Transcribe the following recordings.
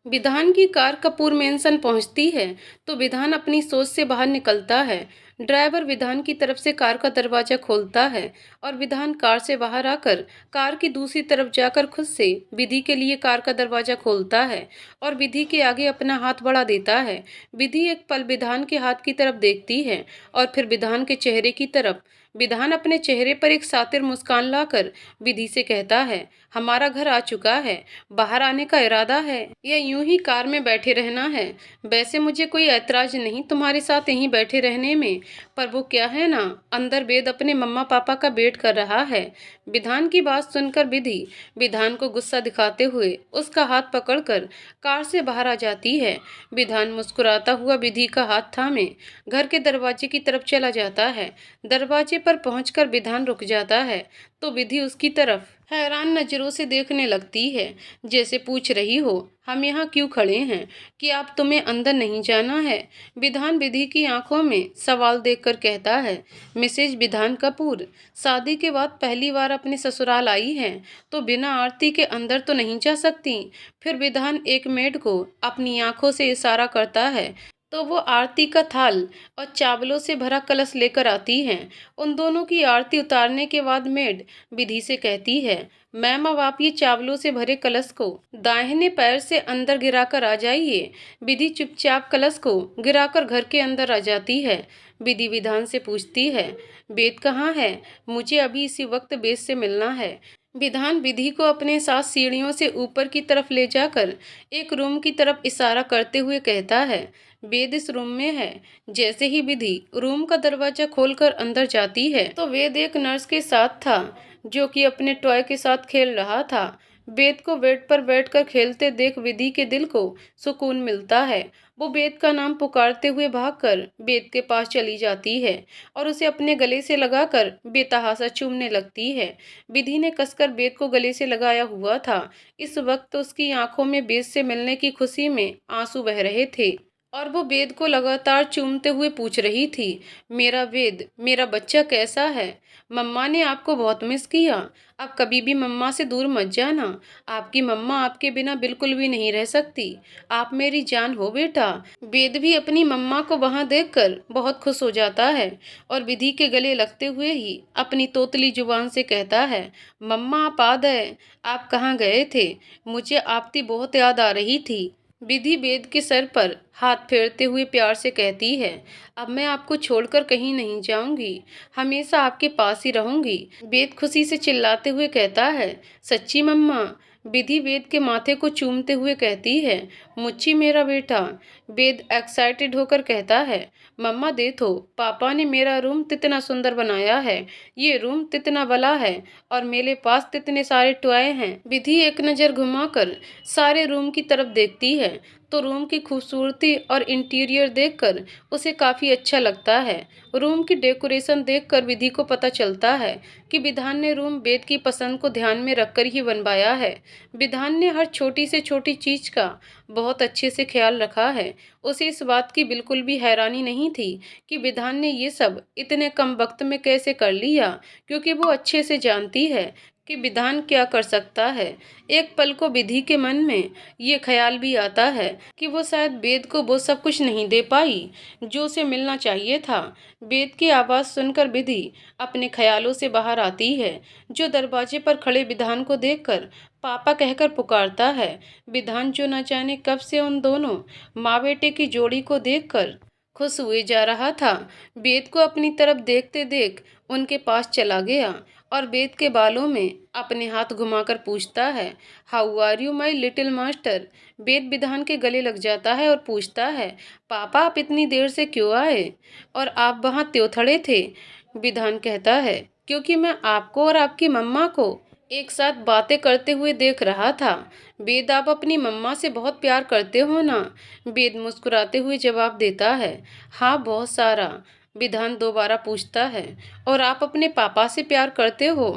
विधान की car Kapoor mention पहुंचती है तो विधान अपनी सोच से बाहर निकलता है। ड्राइवर विधान की तरफ से कार का दरवाजा खोलता है और विधान कार से बाहर आकर कार की दूसरी तरफ जाकर खुद से विधि के लिए कार का दरवाजा खोलता है और विधि के आगे अपना हाथ बढ़ा देता है। विधि एक पल विधान के हाथ की तरफ देखती है और फिर विधान के चेहरे की तरफ। विधान अपने चेहरे पर एक सातिर मुस्कान लाकर विधि से कहता है, हमारा घर आ चुका है, बाहर आने का इरादा है या यूं ही कार में बैठे रहना है? वैसे मुझे कोई ऐतराज नहीं तुम्हारे साथ यहीं बैठे रहने में, पर वो क्या है ना, अंदर वेद अपने मम्मा पापा का वेट कर रहा है। विधान की बात सुनकर विधि विधान को गुस्सा दिखाते हुए उसका हाथ पकड़कर कार से बाहर आ जाती है। विधान मुस्कुराता हुआ विधि का हाथ थामे घर के दरवाजे की तरफ चला जाता है। दरवाजे पर पहुंचकर विधान रुक जाता है तो विधि उसकी तरफ हैरान नजरों से देखने लगती है, जैसे पूछ रही हो, हम यहाँ क्यों खड़े हैं, कि आप तुम्हें अंदर नहीं जाना है? विधान विधि की आंखों में सवाल देखकर कहता है, मिसेज विधान कपूर शादी के बाद पहली बार अपने ससुराल आई हैं तो बिना आरती के अंदर तो नहीं जा सकती। फिर विधान एक मेड को अपनी आंखों से इशारा करता है तो वो आरती का थाल और चावलों से भरा कलश लेकर आती हैं। उन दोनों की आरती उतारने के बाद मेड विधि से कहती है, मैम अब आप ये चावलों से भरे कलश को दाहिने पैर से अंदर गिराकर आ जाइए। विधि चुपचाप कलश को गिराकर घर के अंदर आ जाती है। विधि विधान से पूछती है, वेद कहाँ है? मुझे अभी इसी वक्त वेद से मिलना है। विधान विधि को अपने साथ सीढ़ियों से ऊपर की तरफ ले जाकर एक रूम की तरफ इशारा करते हुए कहता है, वेद इस रूम में है। जैसे ही विधि रूम का दरवाजा खोलकर अंदर जाती है तो वेद एक नर्स के साथ था जो कि अपने टॉय के साथ खेल रहा था। वेद को बेड पर बैठकर खेलते देख विधि के दिल को सुकून मिलता है। वो वेद का नाम पुकारते हुए भागकर वेद के पास चली जाती है और उसे अपने गले से लगाकर बेतहाशा चूमने लगती है। विधि ने कसकर वेद को गले से लगाया हुआ था। इस वक्त उसकी आंखों में वेद से मिलने की खुशी में आंसू बह रहे थे और वो वेद को लगातार चूमते हुए पूछ रही थी, मेरा वेद, मेरा बच्चा कैसा है? मम्मा ने आपको बहुत मिस किया। अब कभी भी मम्मा से दूर मत जाना। आपकी मम्मा आपके बिना बिल्कुल भी नहीं रह सकती। आप मेरी जान हो बेटा। वेद भी अपनी मम्मा को वहां देखकर बहुत खुश हो जाता है और विधि के गले लगते हुए ही अपनी तोतली जुबान से कहता है, मम्मा आप आ गए। आप कहाँ गए थे? मुझे आपकी बहुत याद आ रही थी। विधि वेद के सर पर हाथ फेरते हुए प्यार से कहती है, अब मैं आपको छोड़कर कहीं नहीं जाऊंगी, हमेशा आपके पास ही रहूंगी। वेद खुशी से चिल्लाते हुए कहता है, सच्ची मम्मा? विधि वेद के माथे को चूमते हुए कहती है, मुच्ची मेरा बेटा। वेद एक्साइटेड होकर कहता है, मम्मा देखो, पापा ने मेरा रूम कितना सुंदर बनाया है। ये रूम कितना बड़ा है और मेरे पास कितने सारे टॉय हैं। विधि एक नज़र घुमाकर सारे रूम की तरफ देखती है तो रूम की खूबसूरती और इंटीरियर देखकर उसे काफ़ी अच्छा लगता है। रूम की डेकोरेशन देखकर विधि को पता चलता है कि विधान ने रूम वेद की पसंद को ध्यान में रखकर ही बनवाया है। विधान ने हर छोटी से छोटी चीज़ का बहुत अच्छे से ख्याल रखा है। उसे इस बात की बिल्कुल भी हैरानी नहीं थी कि विधान ने ये सब इतने कम वक्त में कैसे कर लिया, क्योंकि वो अच्छे से जानती है कि विधान क्या कर सकता है। एक पल को विधि के मन में ये ख्याल भी आता है कि वो शायद वेद को वो सब कुछ नहीं दे पाई जो उसे मिलना चाहिए था। वेद की आवाज़ सुनकर विधि अपने ख्यालों से बाहर आती है, जो दरवाजे पर खड़े विधान को देखकर पापा कहकर पुकारता है। विधान जो न जाने कब से उन दोनों माँ बेटे की जोड़ी को देखकर खुश हुए जा रहा था, वेद को अपनी तरफ देखते देख उनके पास चला गया और वेद के बालों में अपने हाथ घुमाकर पूछता है, how are you my little master? वेद विधान के गले लग जाता है और पूछता है, पापा आप इतनी देर से क्यों आए और आप वहाँ क्यों खड़े थे? विधान कहता है, क्योंकि मैं आपको और आपकी मम्मा को एक साथ बातें करते हुए देख रहा था। वेद आप अपनी मम्मा से बहुत प्यार करते हो ना? वेद मुस्कुराते हुए जवाब देता है, हाँ बहुत सारा। विधान दोबारा पूछता है, और आप अपने पापा से प्यार करते हो?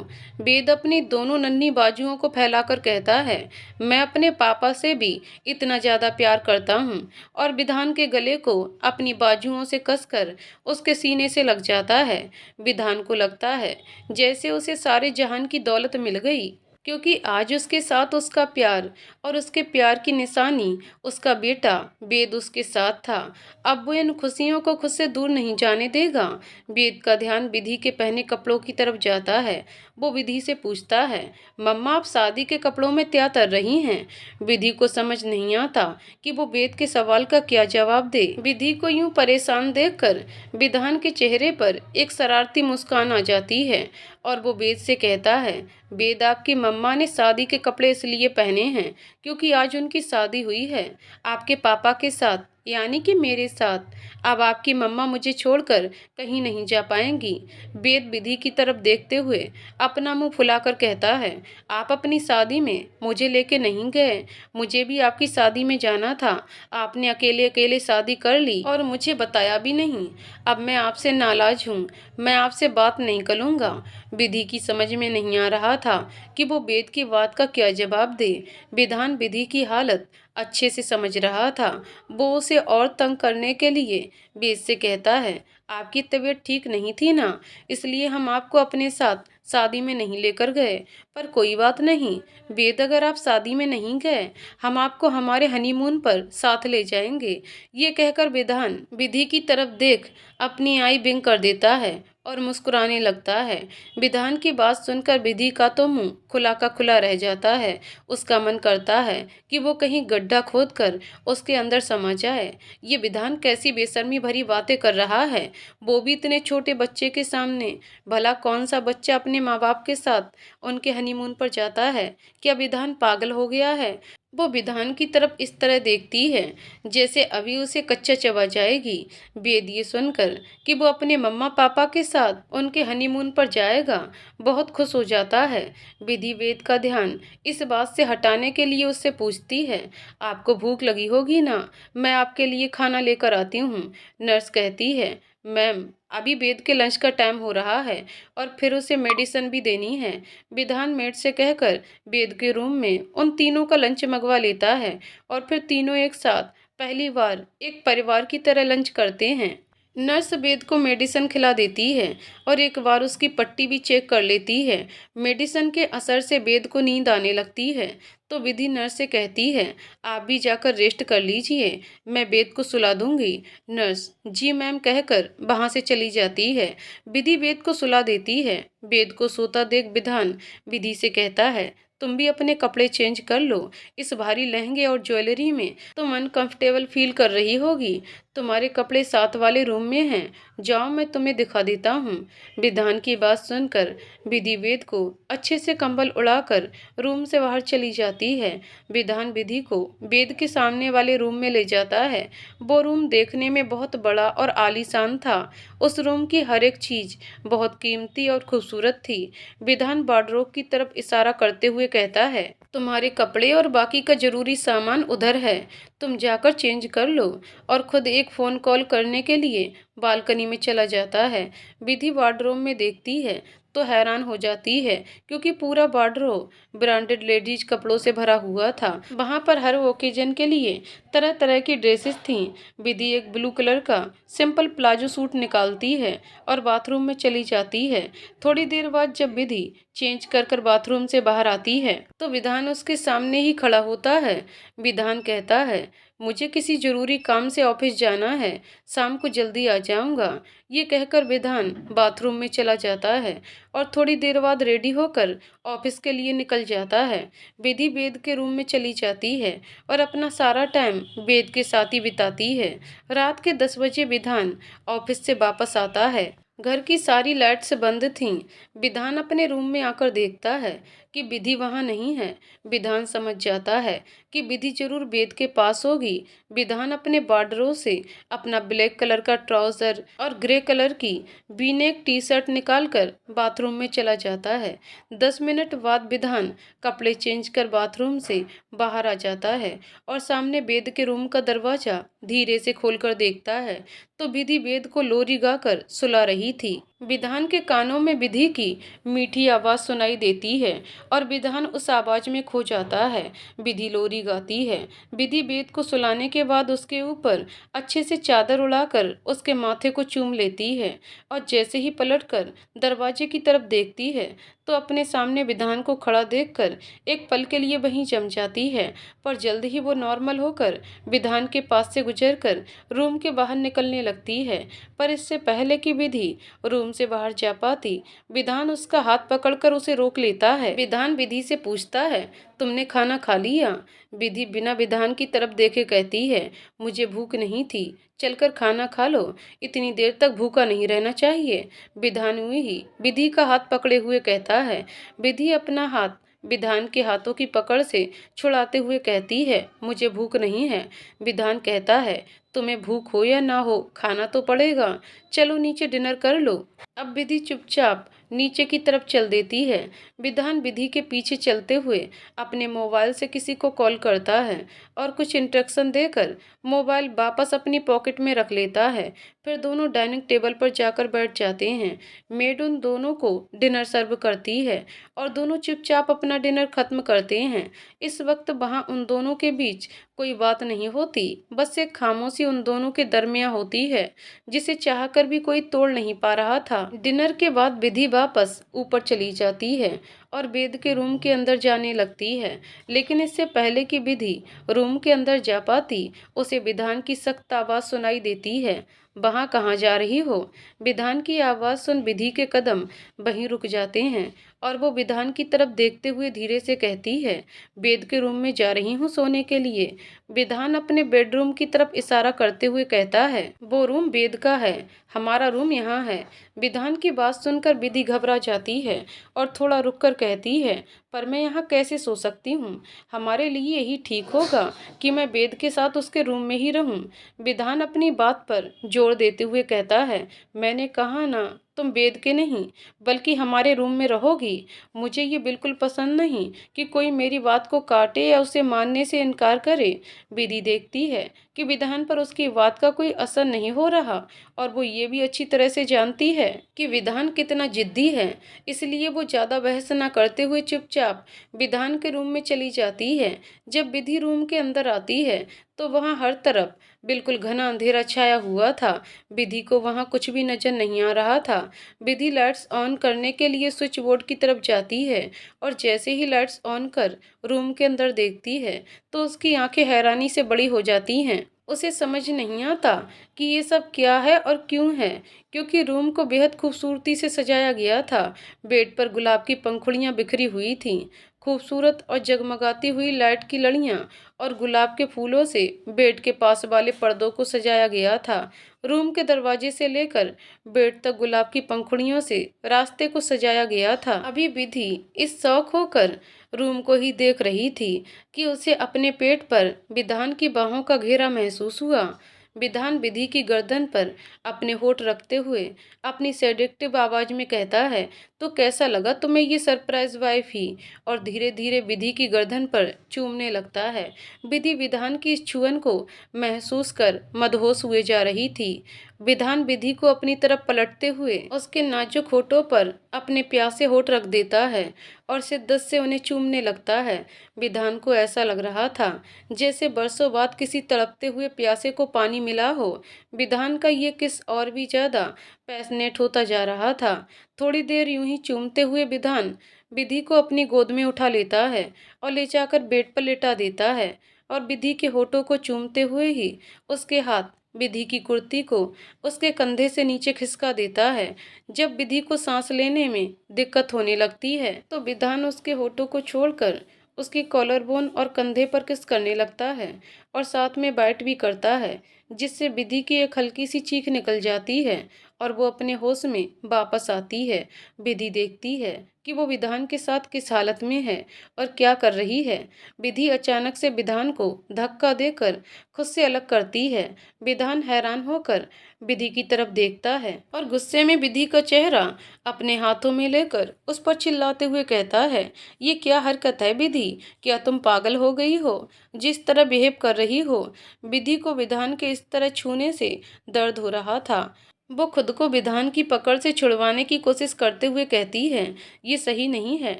वेद अपनी दोनों नन्ही बाजुओं को फैलाकर कहता है, मैं अपने पापा से भी इतना ज़्यादा प्यार करता हूँ। और विधान के गले को अपनी बाजुओं से कसकर उसके सीने से लग जाता है। विधान को लगता है जैसे उसे सारे जहान की दौलत मिल गई। क्योंकि आज उसके साथ उसका प्यार और उसके प्यार की निशानी उसका बेटा वेद उसके साथ था। अब वो इन खुशियों को खुद से दूर नहीं जाने देगा। वेद का ध्यान विधि के पहने कपड़ों की तरफ जाता है। वो विधि से पूछता है, मम्मा आप शादी के कपड़ों में क्या कर रही हैं? विधि को समझ नहीं आता कि वो वेद के सवाल का क्या जवाब दे। विधि को यूं परेशान देखकर विधान के चेहरे पर एक शरारती मुस्कान आ जाती है और वो वेद से कहता है, वेद आपकी मम्मा ने शादी के कपड़े इसलिए पहने हैं क्योंकि आज उनकी शादी हुई है आपके पापा के साथ, यानी कि मेरे साथ। अब आपकी मम्मा मुझे छोड़कर कहीं नहीं जा पाएंगी। वेद विधि की तरफ देखते हुए अपना मुंह फुलाकर कहता है, आप अपनी शादी में मुझे लेके नहीं गए। मुझे भी आपकी शादी में जाना था। आपने अकेले अकेले शादी कर ली और मुझे बताया भी नहीं। अब मैं आपसे नाराज हूँ। मैं आपसे बात नहीं करूँगा। विधि की समझ में नहीं आ रहा था कि वो वेद की बात का क्या जवाब दे। विधान विधि की हालत अच्छे से समझ रहा था। वो उसे और तंग करने के लिए वेद से कहता है, आपकी तबीयत ठीक नहीं थी ना, इसलिए हम आपको अपने साथ शादी में नहीं लेकर गए। पर कोई बात नहीं वेद, अगर आप शादी में नहीं गए हम आपको हमारे हनीमून पर साथ ले जाएंगे। ये कहकर विधान विधि की तरफ देख अपनी आई बिंग कर देता है और मुस्कुराने लगता है। विधान की बात सुनकर विधि का तो मुंह खुला का खुला रह जाता है। उसका मन करता है कि वो कहीं गड्ढा खोदकर उसके अंदर समा जाए। ये विधान कैसी बेशर्मी भरी बातें कर रहा है, वो भी इतने छोटे बच्चे के सामने। भला कौन सा बच्चा अपने माँ बाप के साथ उनके हनीमून पर जाता है? क्या विधान पागल हो गया है? वो विधान की तरफ इस तरह देखती है जैसे अभी उसे कच्चा चबा जाएगी। वेद ये सुनकर कि वो अपने मम्मा पापा के साथ उनके हनीमून पर जाएगा बहुत खुश हो जाता है। विधि वेद का ध्यान इस बात से हटाने के लिए उससे पूछती है, आपको भूख लगी होगी ना, मैं आपके लिए खाना लेकर आती हूँ। नर्स कहती है, मैम अभी वेद के लंच का टाइम हो रहा है और फिर उसे मेडिसिन भी देनी है। विधान मेड से कहकर वेद के रूम में उन तीनों का लंच मंगवा लेता है और फिर तीनों एक साथ पहली बार एक परिवार की तरह लंच करते हैं। नर्स वेद को मेडिसिन खिला देती है और एक बार उसकी पट्टी भी चेक कर लेती है। मेडिसिन के असर से वेद को नींद आने लगती है तो विधि नर्स से कहती है, आप भी जाकर रेस्ट कर लीजिए, मैं वेद को सुला दूंगी। नर्स जी मैम कहकर वहां से चली जाती है। विधि वेद को सुला देती है। वेद को सोता देख विधान विधि से कहता है, तुम भी अपने कपड़े चेंज कर लो। इस भारी लहंगे और ज्वेलरी में तुम अनकंफर्टेबल फील कर रही होगी। तुम्हारे कपड़े साथ वाले रूम में हैं, जाओ मैं तुम्हें दिखा देता हूँ। विधान की बात सुनकर विधि वेद को अच्छे से कंबल उड़ाकर रूम से बाहर चली जाती है। विधान विधि को वेद के सामने वाले रूम में ले जाता है। वो रूम देखने में बहुत बड़ा और आलीशान था। उस रूम की हर एक चीज बहुत कीमती और खूबसूरत थी। विधान वार्डरोब की तरफ इशारा करते हुए कहता है, तुम्हारे कपड़े और बाकी का जरूरी सामान उधर है, तुम जाकर चेंज कर लो। और खुद एक फ़ोन कॉल करने के लिए बालकनी में चला जाता है। विधि वार्डरोब में देखती है तो हैरान हो जाती है क्योंकि पूरा वार्डरोब ब्रांडेड लेडीज कपड़ों से भरा हुआ था। वहां पर हर ओकेजन के लिए तरह तरह की ड्रेसेस थीं। विधि एक ब्लू कलर का सिंपल प्लाजो सूट निकालती है और बाथरूम में चली जाती है। थोड़ी देर बाद जब विधि चेंज कर कर बाथरूम से बाहर आती है तो विधान उसके सामने ही खड़ा होता है। विधान कहता है, मुझे किसी जरूरी काम से ऑफिस जाना है, शाम को जल्दी आ जाऊंगा। ये कहकर विधान बाथरूम में चला जाता है और थोड़ी देर बाद रेडी होकर ऑफिस के लिए निकल जाता है। विधि वेद के रूम में चली जाती है और अपना सारा टाइम वेद के साथ ही बिताती है। रात के 10 बजे विधान ऑफिस से वापस आता है। घर की सारी लाइट्स बंद थीं। विधान अपने रूम में आकर देखता है कि विधि वहां नहीं है। विधान समझ जाता है कि विधि जरूर वेद के पास होगी। विधान अपने वार्डरोब से अपना ब्लैक कलर का ट्राउजर और ग्रे कलर की वी-नेक टी शर्ट निकालकर बाथरूम में चला जाता है। 10 मिनट बाद विधान कपड़े चेंज कर बाथरूम से बाहर आ जाता है और सामने वेद के रूम का दरवाजा धीरे से खोलकर देखता है तो विधि वेद को लोरी गाकर सुला रही थी। विधान के कानों में विधि की मीठी आवाज सुनाई देती है और विधान उस आवाज में खो जाता है। विधि लोरी गाती है। विधि वेद को सुलाने के बाद उसके ऊपर अच्छे से चादर उड़ाकर उसके माथे को चूम लेती है और जैसे ही पलटकर दरवाजे की तरफ देखती है तो अपने सामने विधान को खड़ा देखकर एक पल के लिए वहीं जम जाती है, पर जल्द ही वो नॉर्मल होकर विधान के पास से गुजरकर रूम के बाहर निकलने लगती है। पर इससे पहले कि विधि रूम से बाहर जा पाती, विधान उसका हाथ पकड़कर उसे रोक लेता है। विधान विधि से पूछता है, तुमने खाना खा लिया? विधि बिना विधान की तरफ देखे कहती है, मुझे भूख नहीं थी, चलकर खाना खा लो, इतनी देर तक भूखा नहीं रहना चाहिए। विधान ही विधि का हाथ पकड़े हुए कहता है। विधि अपना हाथ विधान के हाथों की पकड़ से छुड़ाते हुए कहती है, मुझे भूख नहीं है। विधान कहता है, तुम्हें भूख हो या ना हो, खाना तो पड़ेगा, चलो नीचे डिनर कर लो। अब विधि चुपचाप नीचे की तरफ चल देती है। विधान विधि के पीछे चलते हुए अपने मोबाइल से किसी को कॉल करता है और कुछ इंस्ट्रक्शन देकर मोबाइल वापस अपनी पॉकेट में रख लेता है। फिर दोनों डाइनिंग टेबल पर जाकर बैठ जाते हैं। मेड उन दोनों को डिनर सर्व करती है और दोनों चुपचाप अपना डिनर खत्म करते हैं। इस वक्त वहाँ उन दोनों के बीच कोई बात नहीं होती, बस एक खामोशी उन दोनों के दरमियां होती है, जिसे चाहकर भी कोई तोड़ नहीं पा रहा था। डिनर के बाद विधि वापस ऊपर चली जाती है और वेद के रूम के अंदर जाने लगती है, लेकिन इससे पहले कि विधि रूम के अंदर जा पाती, उसे विधान की सख्त आवाज सुनाई देती है, वहां कहाँ जा रही हो? विधान की आवाज सुन विधि के कदम वहीं रुक जाते हैं और वो विधान की तरफ देखते हुए धीरे से कहती है, वेद के रूम में जा रही हूँ सोने के लिए। विधान अपने बेडरूम की तरफ इशारा करते हुए कहता है, वो रूम वेद का है, हमारा रूम यहाँ है। विधान की बात सुनकर विधि घबरा जाती है और थोड़ा रुककर कहती है, पर मैं यहाँ कैसे सो सकती हूँ? हमारे लिए यही ठीक होगा कि मैं वेद के साथ उसके रूम में ही रहूँ। विधान अपनी बात पर जोर देते हुए कहता है, मैंने कहा ना, तुम वेद के नहीं बल्कि हमारे रूम में रहोगी। मुझे ये बिल्कुल पसंद नहीं कि कोई मेरी बात को काटे या उसे मानने से इनकार करे। विधि देखती है कि विधान पर उसकी बात का कोई असर नहीं हो रहा और वो ये भी अच्छी तरह से जानती है कि विधान कितना जिद्दी है, इसलिए वो ज़्यादा बहस न करते हुए चुपचाप विधान के रूम में चली जाती है। जब विधि रूम के अंदर आती है तो वहाँ हर तरफ बिल्कुल घना अंधेरा छाया हुआ था। विधि को वहाँ कुछ भी नजर नहीं आ रहा था। विधि लाइट्स ऑन करने के लिए स्विच बोर्ड की तरफ जाती है और जैसे ही लाइट्स ऑन कर रूम के अंदर देखती है तो उसकी आंखें हैरानी से बड़ी हो जाती हैं। उसे समझ नहीं आता कि ये सब क्या है और क्यों है, क्योंकि रूम को बेहद खूबसूरती से सजाया गया था। बेड पर गुलाब की पंखुड़ियाँ बिखरी हुई थीं। खूबसूरत और जगमगाती हुई लाइट की लड़ियाँ और गुलाब के फूलों से बेड के पास वाले पर्दों को सजाया गया था। रूम के दरवाजे से लेकर बेड तक गुलाब की पंखुड़ियों से रास्ते को सजाया गया था। अभी विधि इस शौक होकर रूम को ही देख रही थी कि उसे अपने पेट पर विधान की बाहों का घेरा महसूस हुआ। विधान विधि की गर्दन पर अपने होठ रखते हुए अपनी सेडेक्टिव आवाज में कहता है, तो कैसा लगा तुम्हें ये सरप्राइज वाइफ ही? और धीरे धीरे विधि की गर्दन पर चूमने लगता है। विधि विधान की इस छुअन को महसूस कर मदहोश हुए जा रही थी। विधान विधि को अपनी तरफ पलटते हुए उसके नाजुक होठों पर अपने प्यासे होठ रख देता है और शिद्दत से उन्हें चूमने लगता है। विधान को ऐसा लग रहा था जैसे बरसों बाद किसी तड़पते हुए प्यासे को पानी मिला हो। विधान का ये किस और भी ज्यादा पैशनेट होता जा रहा था। थोड़ी देर यूं ही चूमते हुए विधान विधि को अपनी गोद में उठा लेता है और ले जाकर बेड पर लेटा देता है और विधि के होठों को चूमते हुए ही उसके हाथ विधि की कुर्ती को उसके कंधे से नीचे खिसका देता है। जब विधि को सांस लेने में दिक्कत होने लगती है तो विधान उसके होठों को छोड़कर उसकी कॉलर बोन और कंधे पर किस करने लगता है और साथ में बाइट भी करता है, जिससे विधि की एक हल्की सी चीख निकल जाती है और वो अपने होश में वापस आती है। विधि देखती है कि वो विधान के साथ किस हालत में है और क्या कर रही है। विधि अचानक से विधान को धक्का देकर खुद से अलग करती है। विधान हैरान होकर विधि की तरफ देखता है और गुस्से में विधि का चेहरा अपने हाथों में लेकर उस पर चिल्लाते हुए कहता है, ये क्या हरकत है विधि? क्या तुम पागल हो गई हो? जिस तरह बिहेव कर रही हो। विधि को विधान के इस तरह छूने से दर्द हो रहा था। वो खुद को विधान की पकड़ से छुड़वाने की कोशिश करते हुए कहती है, ये सही नहीं है।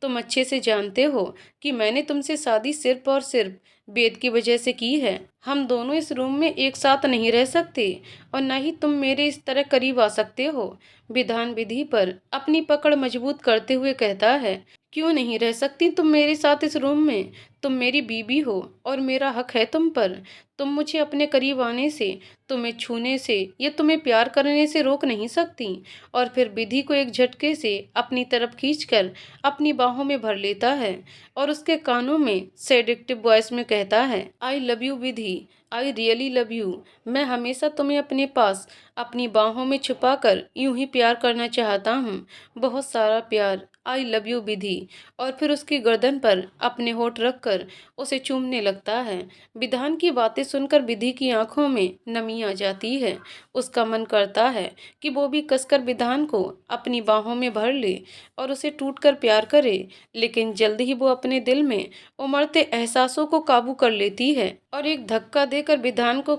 तुम अच्छे से जानते हो कि मैंने तुमसे शादी सिर्फ और सिर्फ वेद की वजह से की है। हम दोनों इस रूम में एक साथ नहीं रह सकते और न ही तुम मेरे इस तरह करीब आ सकते हो। विधान विधि पर अपनी पकड़ मजबूत करते हुए कहता है, क्यों नहीं रह सकती तुम मेरे साथ इस रूम में? तुम मेरी बीवी हो और मेरा हक है तुम पर। तुम मुझे अपने करीब आने से, तुम्हें छूने से या तुम्हें प्यार करने से रोक नहीं सकती। और फिर विधि को एक झटके से अपनी तरफ खींचकर अपनी बाहों में भर लेता है और उसके कानों में सेडिक्टिव वॉइस में कहता है, I love you Vidhi, I really love you. मैं हमेशा तुम्हें अपने पास अपनी बाहों में छुपाकर यूं ही प्यार करना चाहता हूँ, बहुत सारा प्यार। आई लव यू विधि। और फिर उसकी गर्दन पर अपने होठ रखकर उसे चूमने लगता है। विधान की बातें सुनकर विधि की आंखों में नमी आ जाती है। उसका मन करता है कि वो भी कसकर विधान को अपनी बाहों में भर ले और उसे टूटकर प्यार करे, लेकिन जल्द ही वो अपने दिल में उमड़ते एहसासों को काबू कर लेती है और एक धक्का देकर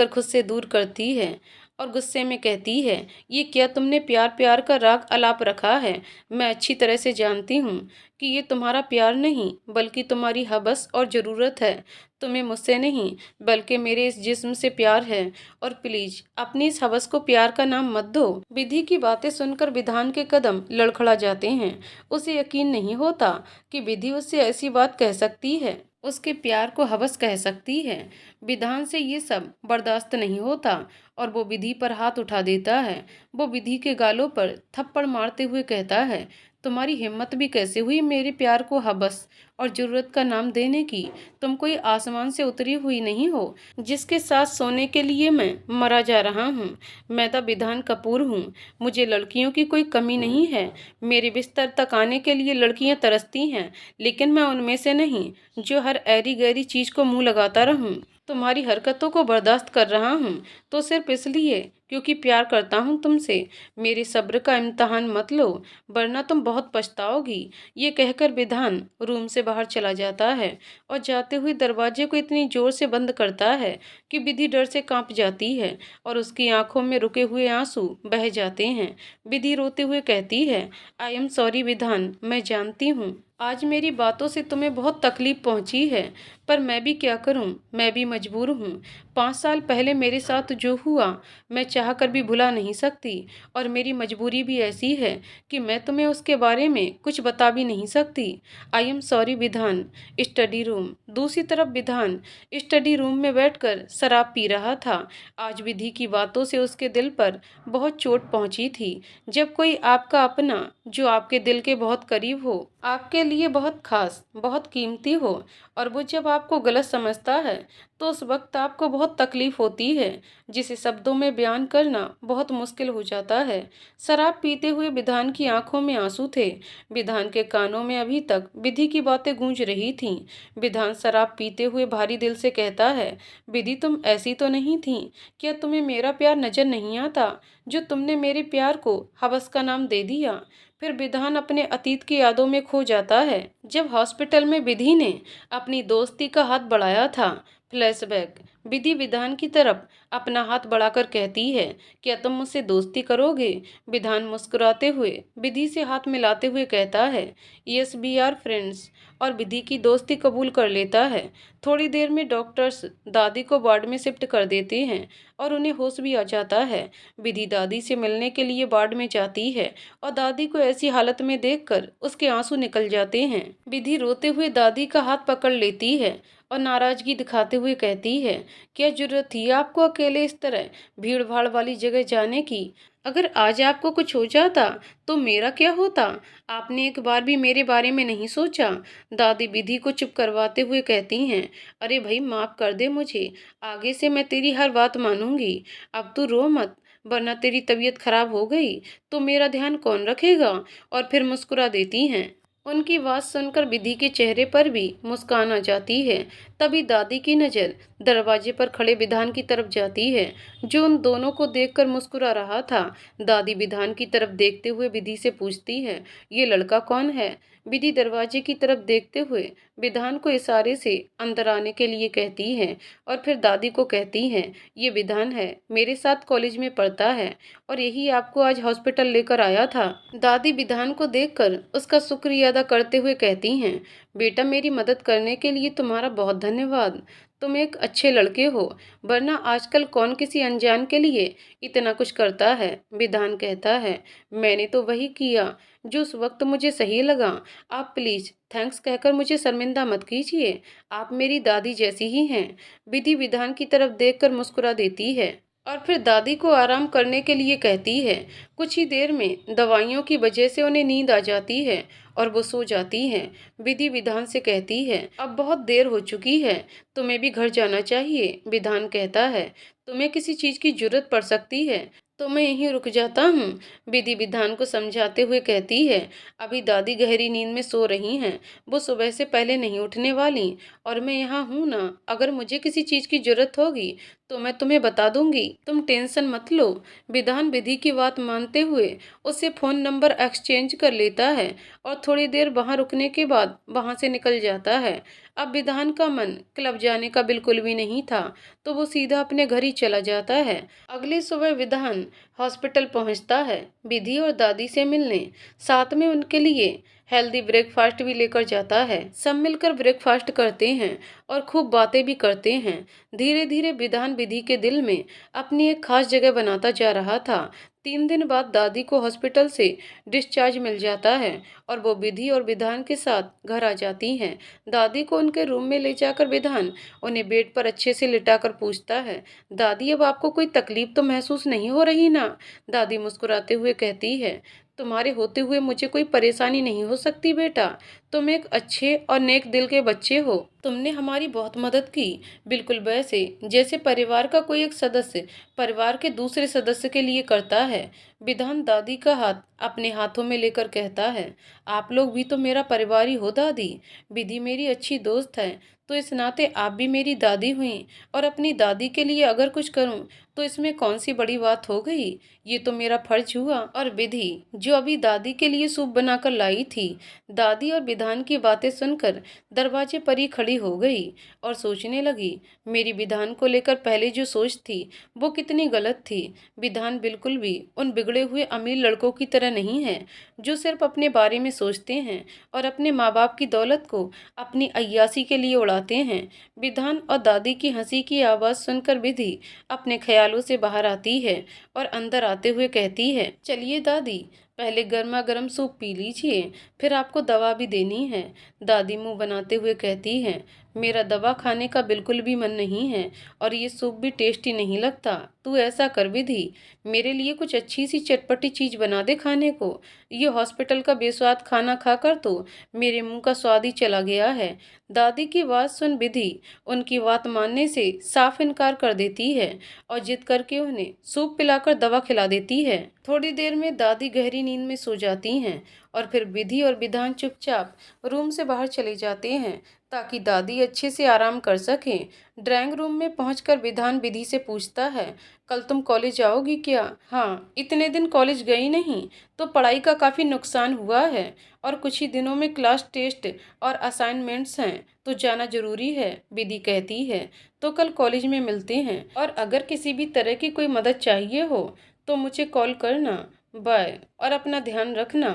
खुद से दूर करती है और गुस्से में कहती है, ये क्या तुमने प्यार प्यार का राग अलाप रखा है? मैं अच्छी तरह से जानती हूँ कि ये तुम्हारा प्यार नहीं बल्कि तुम्हारी हवस और ज़रूरत है। तुम्हें मुझसे नहीं बल्कि मेरे इस जिस्म से प्यार है, और प्लीज अपनी इस हवस को प्यार का नाम मत दो। विधि की बातें सुनकर विधान के कदम लड़खड़ा जाते हैं। उसे यकीन नहीं होता कि विधि उससे ऐसी बात कह सकती है, उसके प्यार को हवस कह सकती है। विधान से ये सब बर्दाश्त नहीं होता और वो विधि पर हाथ उठा देता है। वो विधि के गालों पर थप्पड़ मारते हुए कहता है, तुम्हारी हिम्मत भी कैसे हुई मेरे प्यार को हवस और जरूरत का नाम देने की? तुम कोई आसमान से उतरी हुई नहीं हो जिसके साथ सोने के लिए मैं मरा जा रहा हूँ। मैं तो विधान कपूर हूँ। मुझे लड़कियों की कोई कमी नहीं है। मेरे बिस्तर तक आने के लिए लड़कियाँ तरसती हैं, लेकिन मैं उनमें से नहीं जो हर ऐरी गैरी चीज को मुंह लगाता रहूं। तुम्हारी हरकतों को बर्दाश्त कर रहा हूँ तो सिर्फ इसलिए क्योंकि प्यार करता हूँ तुमसे। मेरे सब्र का इम्तहान मत लो, वरना तुम बहुत पछताओगी। ये कहकर विधान रूम से बाहर चला जाता है और जाते हुए दरवाजे को इतनी जोर से बंद करता है कि विधि डर से कांप जाती है और उसकी आंखों में रुके हुए आंसू बह जाते हैं। विधि रोते हुए कहती है, आई एम सॉरी विधान, मैं जानती हूँ आज मेरी बातों से तुम्हें बहुत तकलीफ पहुंची है, पर मैं भी क्या करूं, मैं भी मजबूर हूं। 5 साल पहले मेरे साथ जो हुआ मैं चाहकर भी भुला नहीं सकती, और मेरी मजबूरी भी ऐसी है कि मैं तुम्हें उसके बारे में कुछ बता भी नहीं सकती। आई एम सॉरी विधान। Study room. दूसरी तरफ विधान स्टडी रूम में बैठकर शराब पी रहा था। आज विधि की बातों से उसके दिल पर बहुत चोट पहुंची थी। जब कोई आपका अपना जो आपके दिल के बहुत करीब हो, आपके लिए बहुत खास, बहुत कीमती हो, और वो जब आपको गलत समझता है तो उस वक्त आपको बहुत तकलीफ होती है, जिसे शब्दों में बयान करना बहुत मुश्किल हो जाता है। शराब पीते हुए विधान की आंखों में आंसू थे। विधान के कानों में अभी तक विधि की बातें गूंज रही थीं। विधान शराब पीते हुए भारी दिल से कहता है, विधि तुम ऐसी तो नहीं थी? क्या तुम्हें मेरा प्यार नजर नहीं आता जो तुमने मेरे प्यार को हवस का नाम दे दिया? फिर विधान अपने अतीत की यादों में खो जाता है, जब हॉस्पिटल में विधि ने अपनी दोस्ती का हाथ बढ़ाया था। फ्लैशबैक। विधि विधान की तरफ अपना हाथ बढ़ाकर कहती है, क्या तुम मुझसे दोस्ती करोगे? विधान मुस्कुराते हुए विधि से हाथ मिलाते हुए कहता है, यस वी आर फ्रेंड्स, और विधि की दोस्ती कबूल कर लेता है। थोड़ी देर में डॉक्टर्स दादी को वार्ड में शिफ्ट कर देते हैं और उन्हें होश भी आ जाता है। विधि दादी से मिलने के लिए वार्ड में जाती है और दादी को ऐसी हालत में देखकर उसके आंसू निकल जाते हैं। विधि रोते हुए दादी का हाथ पकड़ लेती है और नाराजगी दिखाते हुए कहती है, क्या जरूरत थी आपको अकेले इस तरह भीड़ भाड़ वाली जगह जाने की? अगर आज आपको कुछ हो जाता तो मेरा क्या होता? आपने एक बार भी मेरे बारे में नहीं सोचा। दादी विधि को चुप करवाते हुए कहती हैं, अरे भाई माफ कर दे मुझे, आगे से मैं तेरी हर बात मानूंगी। अब तू रो मत, वरना तेरी तबीयत खराब हो गई तो मेरा ध्यान कौन रखेगा? और फिर मुस्कुरा देती हैं। उनकी बात सुनकर विधि के चेहरे पर भी मुस्कान आ जाती है। तभी दादी की नज़र दरवाजे पर खड़े विधान की तरफ जाती है, जो उन दोनों को देखकर मुस्कुरा रहा था। दादी विधान की तरफ देखते हुए विधि से पूछती है, ये लड़का कौन है? विधि दरवाजे की तरफ देखते हुए विधान को इशारे से अंदर आने के लिए कहती है और फिर दादी को कहती है, ये विधान है, मेरे साथ कॉलेज में पढ़ता है और यही आपको आज हॉस्पिटल लेकर आया था। दादी विधान को देखकर उसका शुक्रिया अदा करते हुए कहती हैं, बेटा, मेरी मदद करने के लिए तुम्हारा बहुत धन्यवाद। तुम एक अच्छे लड़के हो, वरना आजकल कौन किसी अनजान के लिए इतना कुछ करता है। विधान कहता है, मैंने तो वही किया जो उस वक्त मुझे सही लगा। आप प्लीज थैंक्स कहकर मुझे शर्मिंदा मत कीजिए। आप मेरी दादी जैसी ही हैं। विधि विधान की तरफ देखकर मुस्कुरा देती है और फिर दादी को आराम करने के लिए कहती है। कुछ ही देर में दवाइयों की वजह से उन्हें नींद आ जाती है और वो सो जाती हैं। विधि विधान से कहती है, अब बहुत देर हो चुकी है, तुम्हें भी घर जाना चाहिए। विधान कहता है, तुम्हें किसी चीज की जरूरत पड़ सकती है तो मैं यहीं रुक जाता हूँ। विधि विधान को समझाते हुए कहती है, अभी दादी गहरी नींद में सो रही हैं, वो सुबह से पहले नहीं उठने वाली और मैं यहाँ हूँ ना। अगर मुझे किसी चीज की जरूरत होगी तो मैं तुम्हें बता दूंगी, तुम टेंशन मत लो। विधान विधि की बात मानते हुए उससे फोन नंबर एक्सचेंज कर लेता है और थोड़ी देर वहां रुकने के बाद वहां से निकल जाता है। अब विधान का मन क्लब जाने का बिल्कुल भी नहीं था, तो वो सीधा अपने घर ही चला जाता है। अगली सुबह विधान हॉस्पिटल पहुंचता है विधि और दादी से मिलने। साथ में उनके लिए हेल्दी ब्रेकफास्ट भी लेकर जाता है। सब मिलकर ब्रेकफास्ट करते हैं और खूब बातें भी करते हैं। धीरे धीरे विधान विधि के दिल में अपनी एक खास जगह बनाता जा रहा था। 3 दिन बाद दादी को हॉस्पिटल से डिस्चार्ज मिल जाता है और वो विधि और विधान के साथ घर आ जाती हैं। दादी को उनके रूम में ले जाकर विधान उन्हें बेड पर अच्छे से लिटाकर पूछता है, दादी अब आपको कोई तकलीफ तो महसूस नहीं हो रही ना? दादी मुस्कुराते हुए कहती है, तुम्हारे होते हुए मुझे कोई परेशानी नहीं हो सकती बेटा। तुम एक अच्छे और नेक दिल के बच्चे हो। तुमने हमारी बहुत मदद की, बिल्कुल वैसे जैसे परिवार का कोई एक सदस्य परिवार के दूसरे सदस्य के लिए करता है। विधान दादी का हाथ अपने हाथों में लेकर कहता है, आप लोग भी तो मेरा परिवार ही हो दादी। विधि मेरी अच्छी दोस्त है, तो इस नाते आप भी मेरी दादी हुई और अपनी दादी के लिए अगर कुछ करूं तो इसमें कौन सी बड़ी बात हो गई। ये तो मेरा फर्ज हुआ। और विधि जो अभी दादी के लिए सूप बनाकर लाई थी, दादी और विधान की बातें सुनकर दरवाजे पर ही खड़ी हो गई और सोचने लगी, मेरी विधान को लेकर पहले जो सोच थी वो कितनी गलत थी। विधान बिल्कुल भी उन बिगड़े हुए अमीर लड़कों की तरह नहीं है जो सिर्फ अपने बारे में सोचते हैं और अपने माँ बाप की दौलत को अपनी अय्यासी के लिए उड़ाते हैं। विधान और दादी की हंसी की आवाज़ सुनकर विधि अपने ख्यालों से बाहर आती है और अंदर आते हुए कहती है, चलिए दादी, पहले गर्मा गर्म सूप पी लीजिए, फिर आपको दवा भी देनी है। दादी मुंह बनाते हुए कहती है, मेरा दवा खाने का बिल्कुल भी मन नहीं है और ये सूप भी टेस्टी नहीं लगता। तू ऐसा कर विधि, मेरे लिए कुछ अच्छी सी चटपटी चीज बना दे खाने को। ये हॉस्पिटल का बेस्वाद खाना खाकर तो मेरे मुंह का स्वाद ही चला गया है। दादी की बात सुन विधि उनकी बात मानने से साफ इनकार कर देती है और जिद करके उन्हें सूप पिलाकर दवा खिला देती है। थोड़ी देर में दादी गहरी नींद में सो जाती हैं और फिर विधि और विधान चुपचाप रूम से बाहर चले जाते हैं ताकि दादी अच्छे से आराम कर सकें। ड्राइंग रूम में पहुंचकर विधान विधि से पूछता है, कल तुम कॉलेज आओगी क्या? हाँ, इतने दिन कॉलेज गई नहीं तो पढ़ाई का काफ़ी नुकसान हुआ है और कुछ ही दिनों में क्लास टेस्ट और असाइनमेंट्स हैं, तो जाना जरूरी है। विधि कहती है, तो कल कॉलेज में मिलते हैं और अगर किसी भी तरह की कोई मदद चाहिए हो तो मुझे कॉल करना। बाय, और अपना ध्यान रखना।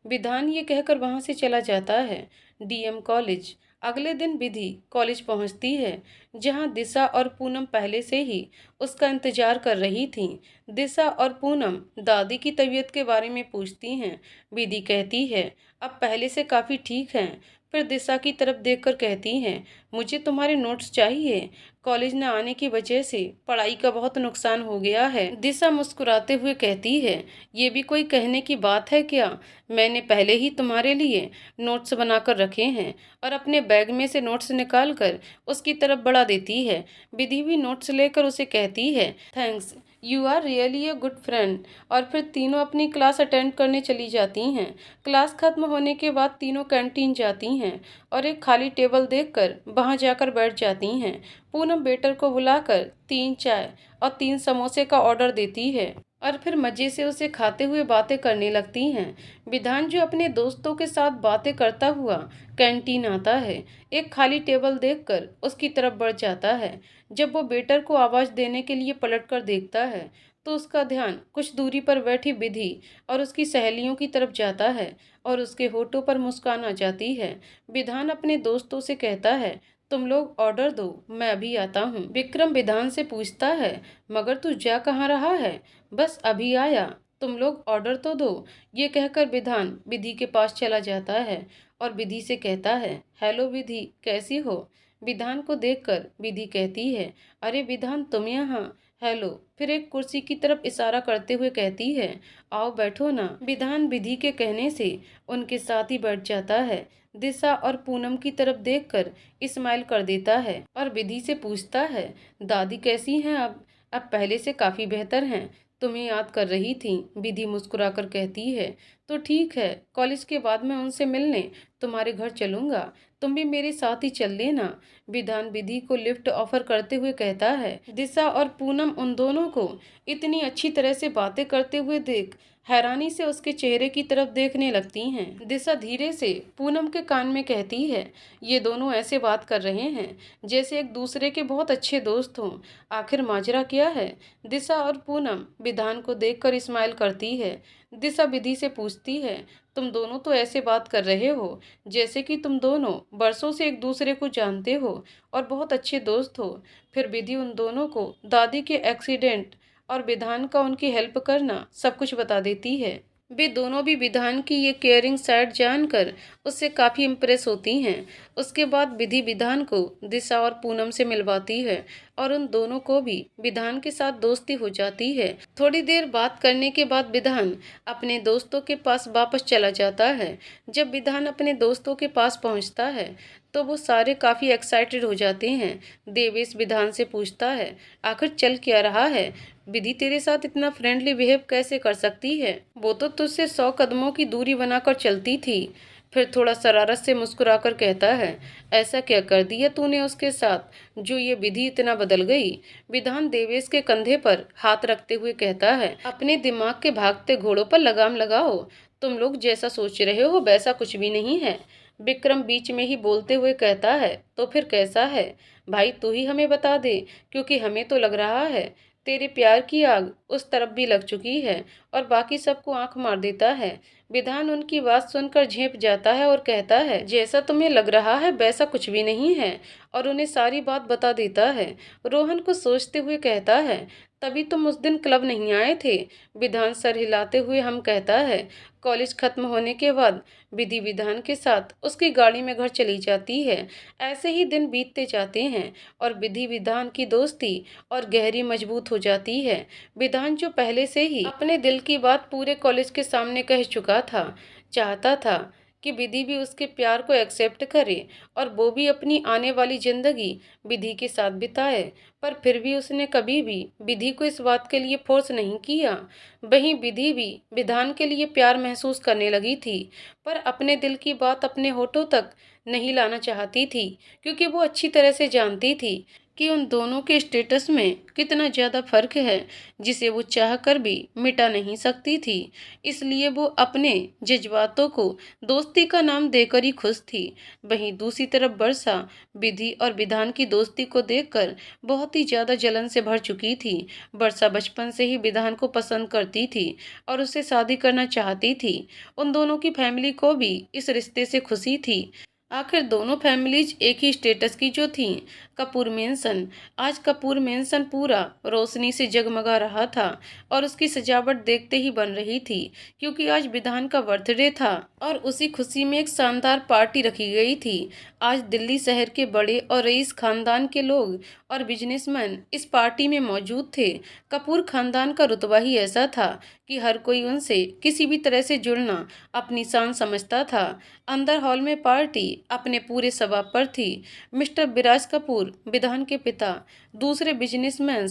विधान ये कहकर वहां से चला जाता है। DM college. अगले दिन विधि कॉलेज पहुंचती है जहां दिशा और पूनम पहले से ही उसका इंतजार कर रही थीं। दिशा और पूनम दादी की तबीयत के बारे में पूछती हैं। विधि कहती है, अब पहले से काफ़ी ठीक हैं। फिर दिशा की तरफ देखकर कहती हैं, मुझे तुम्हारे नोट्स चाहिए, कॉलेज न आने की वजह से पढ़ाई का बहुत नुकसान हो गया है। दिशा मुस्कुराते हुए कहती है, ये भी कोई कहने की बात है क्या? मैंने पहले ही तुम्हारे लिए नोट्स बनाकर रखे हैं। और अपने बैग में से नोट्स निकालकर उसकी तरफ बढ़ा देती है। विधि भी नोट्स लेकर उसे कहती है, thanks, you are really a good friend. और फिर तीनों अपनी क्लास अटेंड करने चली जाती हैं। क्लास खत्म होने के बाद तीनों कैंटीन जाती हैं और एक खाली टेबल देखकर वहां जाकर बैठ जाती हैं। पूनम वेटर को बुलाकर 3 चाय और 3 समोसे का ऑर्डर देती है और फिर मज़े से उसे खाते हुए बातें करने लगती हैं। विधान जो अपने दोस्तों के साथ बातें करता हुआ कैंटीन आता है, एक खाली टेबल देखकर उसकी तरफ बढ़ जाता है। जब वो वेटर को आवाज़ देने के लिए पलटकर देखता है, तो उसका ध्यान कुछ दूरी पर बैठी विधि और उसकी सहेलियों की तरफ जाता है और उसके होठों पर मुस्कान आ जाती है। विधान अपने दोस्तों से कहता है, तुम लोग ऑर्डर दो, मैं अभी आता हूँ। विक्रम विधान से पूछता है, मगर तू जा कहाँ रहा है? बस अभी आया, तुम लोग ऑर्डर तो दो। ये कहकर विधान विधि के पास चला जाता है और विधि से कहता है, हेलो विधि, कैसी हो? विधान को देखकर विधि कहती है, अरे विधान, तुम यहाँ? हेलो। फिर एक कुर्सी की तरफ इशारा करते हुए कहती है, आओ बैठो ना। विधान विधि के कहने से उनके साथ ही बैठ जाता है। दिशा और पूनम की तरफ देखकर इस्माइल कर देता है और विधि से पूछता है, दादी कैसी हैं अब पहले से काफ़ी बेहतर हैं। तुम्हें याद कर रही थी। विधि मुस्कुराकर कहती है, तो ठीक है, कॉलेज के बाद मैं उनसे मिलने तुम्हारे घर चलूँगा, तुम भी मेरे साथ ही चल लेना। विधान विधि को लिफ्ट ऑफर करते हुए कहता है। दिशा और पूनम उन दोनों को इतनी अच्छी तरह से बातें करते हुए देख हैरानी से उसके चेहरे की तरफ देखने लगती हैं। दिशा धीरे से पूनम के कान में कहती है, ये दोनों ऐसे बात कर रहे हैं जैसे एक दूसरे के बहुत अच्छे दोस्त हों। आखिर माजरा क्या है? दिशा और पूनम विधान को देखकर स्माइल करती है। दिशा विधि से पूछती है, तुम दोनों तो ऐसे बात कर रहे हो जैसे कि तुम दोनों बरसों से एक दूसरे को जानते हो और बहुत अच्छे दोस्त हो। फिर विधि उन दोनों को दादी के एक्सीडेंट और विधान का उनकी हेल्प करना सब कुछ बता देती है। वे दोनों भी विधान की ये केयरिंग साइड जानकर उससे काफ़ी इम्प्रेस होती हैं। उसके बाद विधि विधान को दिशा और पूनम से मिलवाती है और उन दोनों को भी विधान के साथ दोस्ती हो जाती है। थोड़ी देर बात करने के बाद विधान अपने दोस्तों के पास वापस चला जाता है। जब विधान अपने दोस्तों के पास पहुंचता है तो वो सारे काफ़ी एक्साइटेड हो जाते हैं। देवेश विधान से पूछता है, आखिर चल क्या रहा है? विधि तेरे साथ इतना फ्रेंडली बिहेव कैसे कर सकती है? वो तो तुझसे 100 कदमों की दूरी बनाकर चलती थी। फिर थोड़ा शरारत से मुस्कुराकर कहता है, ऐसा क्या कर दिया तूने उसके साथ जो ये विधि इतना बदल गई? विधान देवेश के कंधे पर हाथ रखते हुए कहता है, अपने दिमाग के भागते घोड़ों पर लगाम लगाओ। तुम लोग जैसा सोच रहे हो वैसा कुछ भी नहीं है। विक्रम बीच में ही बोलते हुए कहता है, तो फिर कैसा है? भाई तू ही हमें बता दे, क्योंकि हमें तो लग रहा है तेरे प्यार की आग उस तरफ भी लग चुकी है और बाकी सबको आंख मार देता है। विधान उनकी बात सुनकर झेंप जाता है और कहता है, जैसा तुम्हें लग रहा है वैसा कुछ भी नहीं है, और उन्हें सारी बात बता देता है। रोहन को सोचते हुए कहता है, तभी तुम उस दिन क्लब नहीं आए थे? विधान सर हिलाते हुए हम कहता है। कॉलेज खत्म होने के बाद विधि विधान के साथ उसकी गाड़ी में घर चली जाती है। ऐसे ही दिन बीतते जाते हैं और विधि विधान की दोस्ती और गहरी मजबूत हो जाती है। विधान जो पहले से ही अपने दिल की बात पूरे कॉलेज के सामने कह चुका था, चाहता था कि विधि भी उसके प्यार को एक्सेप्ट करे और वो भी अपनी आने वाली जिंदगी विधि के साथ बिताए। पर फिर भी उसने कभी भी विधि को इस बात के लिए फोर्स नहीं किया। वहीं विधि भी विधान के लिए प्यार महसूस करने लगी थी, पर अपने दिल की बात अपने होठों तक नहीं लाना चाहती थी, क्योंकि वो अच्छी तरह से जानती थी कि उन दोनों के स्टेटस में कितना ज़्यादा फर्क है, जिसे वो चाह कर भी मिटा नहीं सकती थी। इसलिए वो अपने जज्बातों को दोस्ती का नाम देकर ही खुश थी। वहीं दूसरी तरफ वर्षा विधि और विधान की दोस्ती को देखकर बहुत ही ज़्यादा जलन से भर चुकी थी। वर्षा बचपन से ही विधान को पसंद करती थी और उससे शादी करना चाहती थी। उन दोनों की फैमिली को भी इस रिश्ते से खुशी थी। आखिर दोनों फैमिलीज एक ही स्टेटस की जो थीं। कपूर मेंशन, आज कपूर मेंशन पूरा रोशनी से जगमगा रहा था और उसकी सजावट देखते ही बन रही थी, क्योंकि आज विधान का बर्थडे था और उसी खुशी में एक शानदार पार्टी रखी गई थी। आज दिल्ली शहर के बड़े और रईस खानदान के लोग और बिजनेसमैन इस पार्टी में मौजूद थे। कपूर खानदान का रुतबा ही ऐसा था कि हर कोई उनसे किसी भी तरह से जुड़ना अपनी शान समझता था। अंदर हॉल में पार्टी अपने पूरे शबाब पर थी। मिस्टर विराज कपूर विधान के पिता दूसरे बिजनेसमैन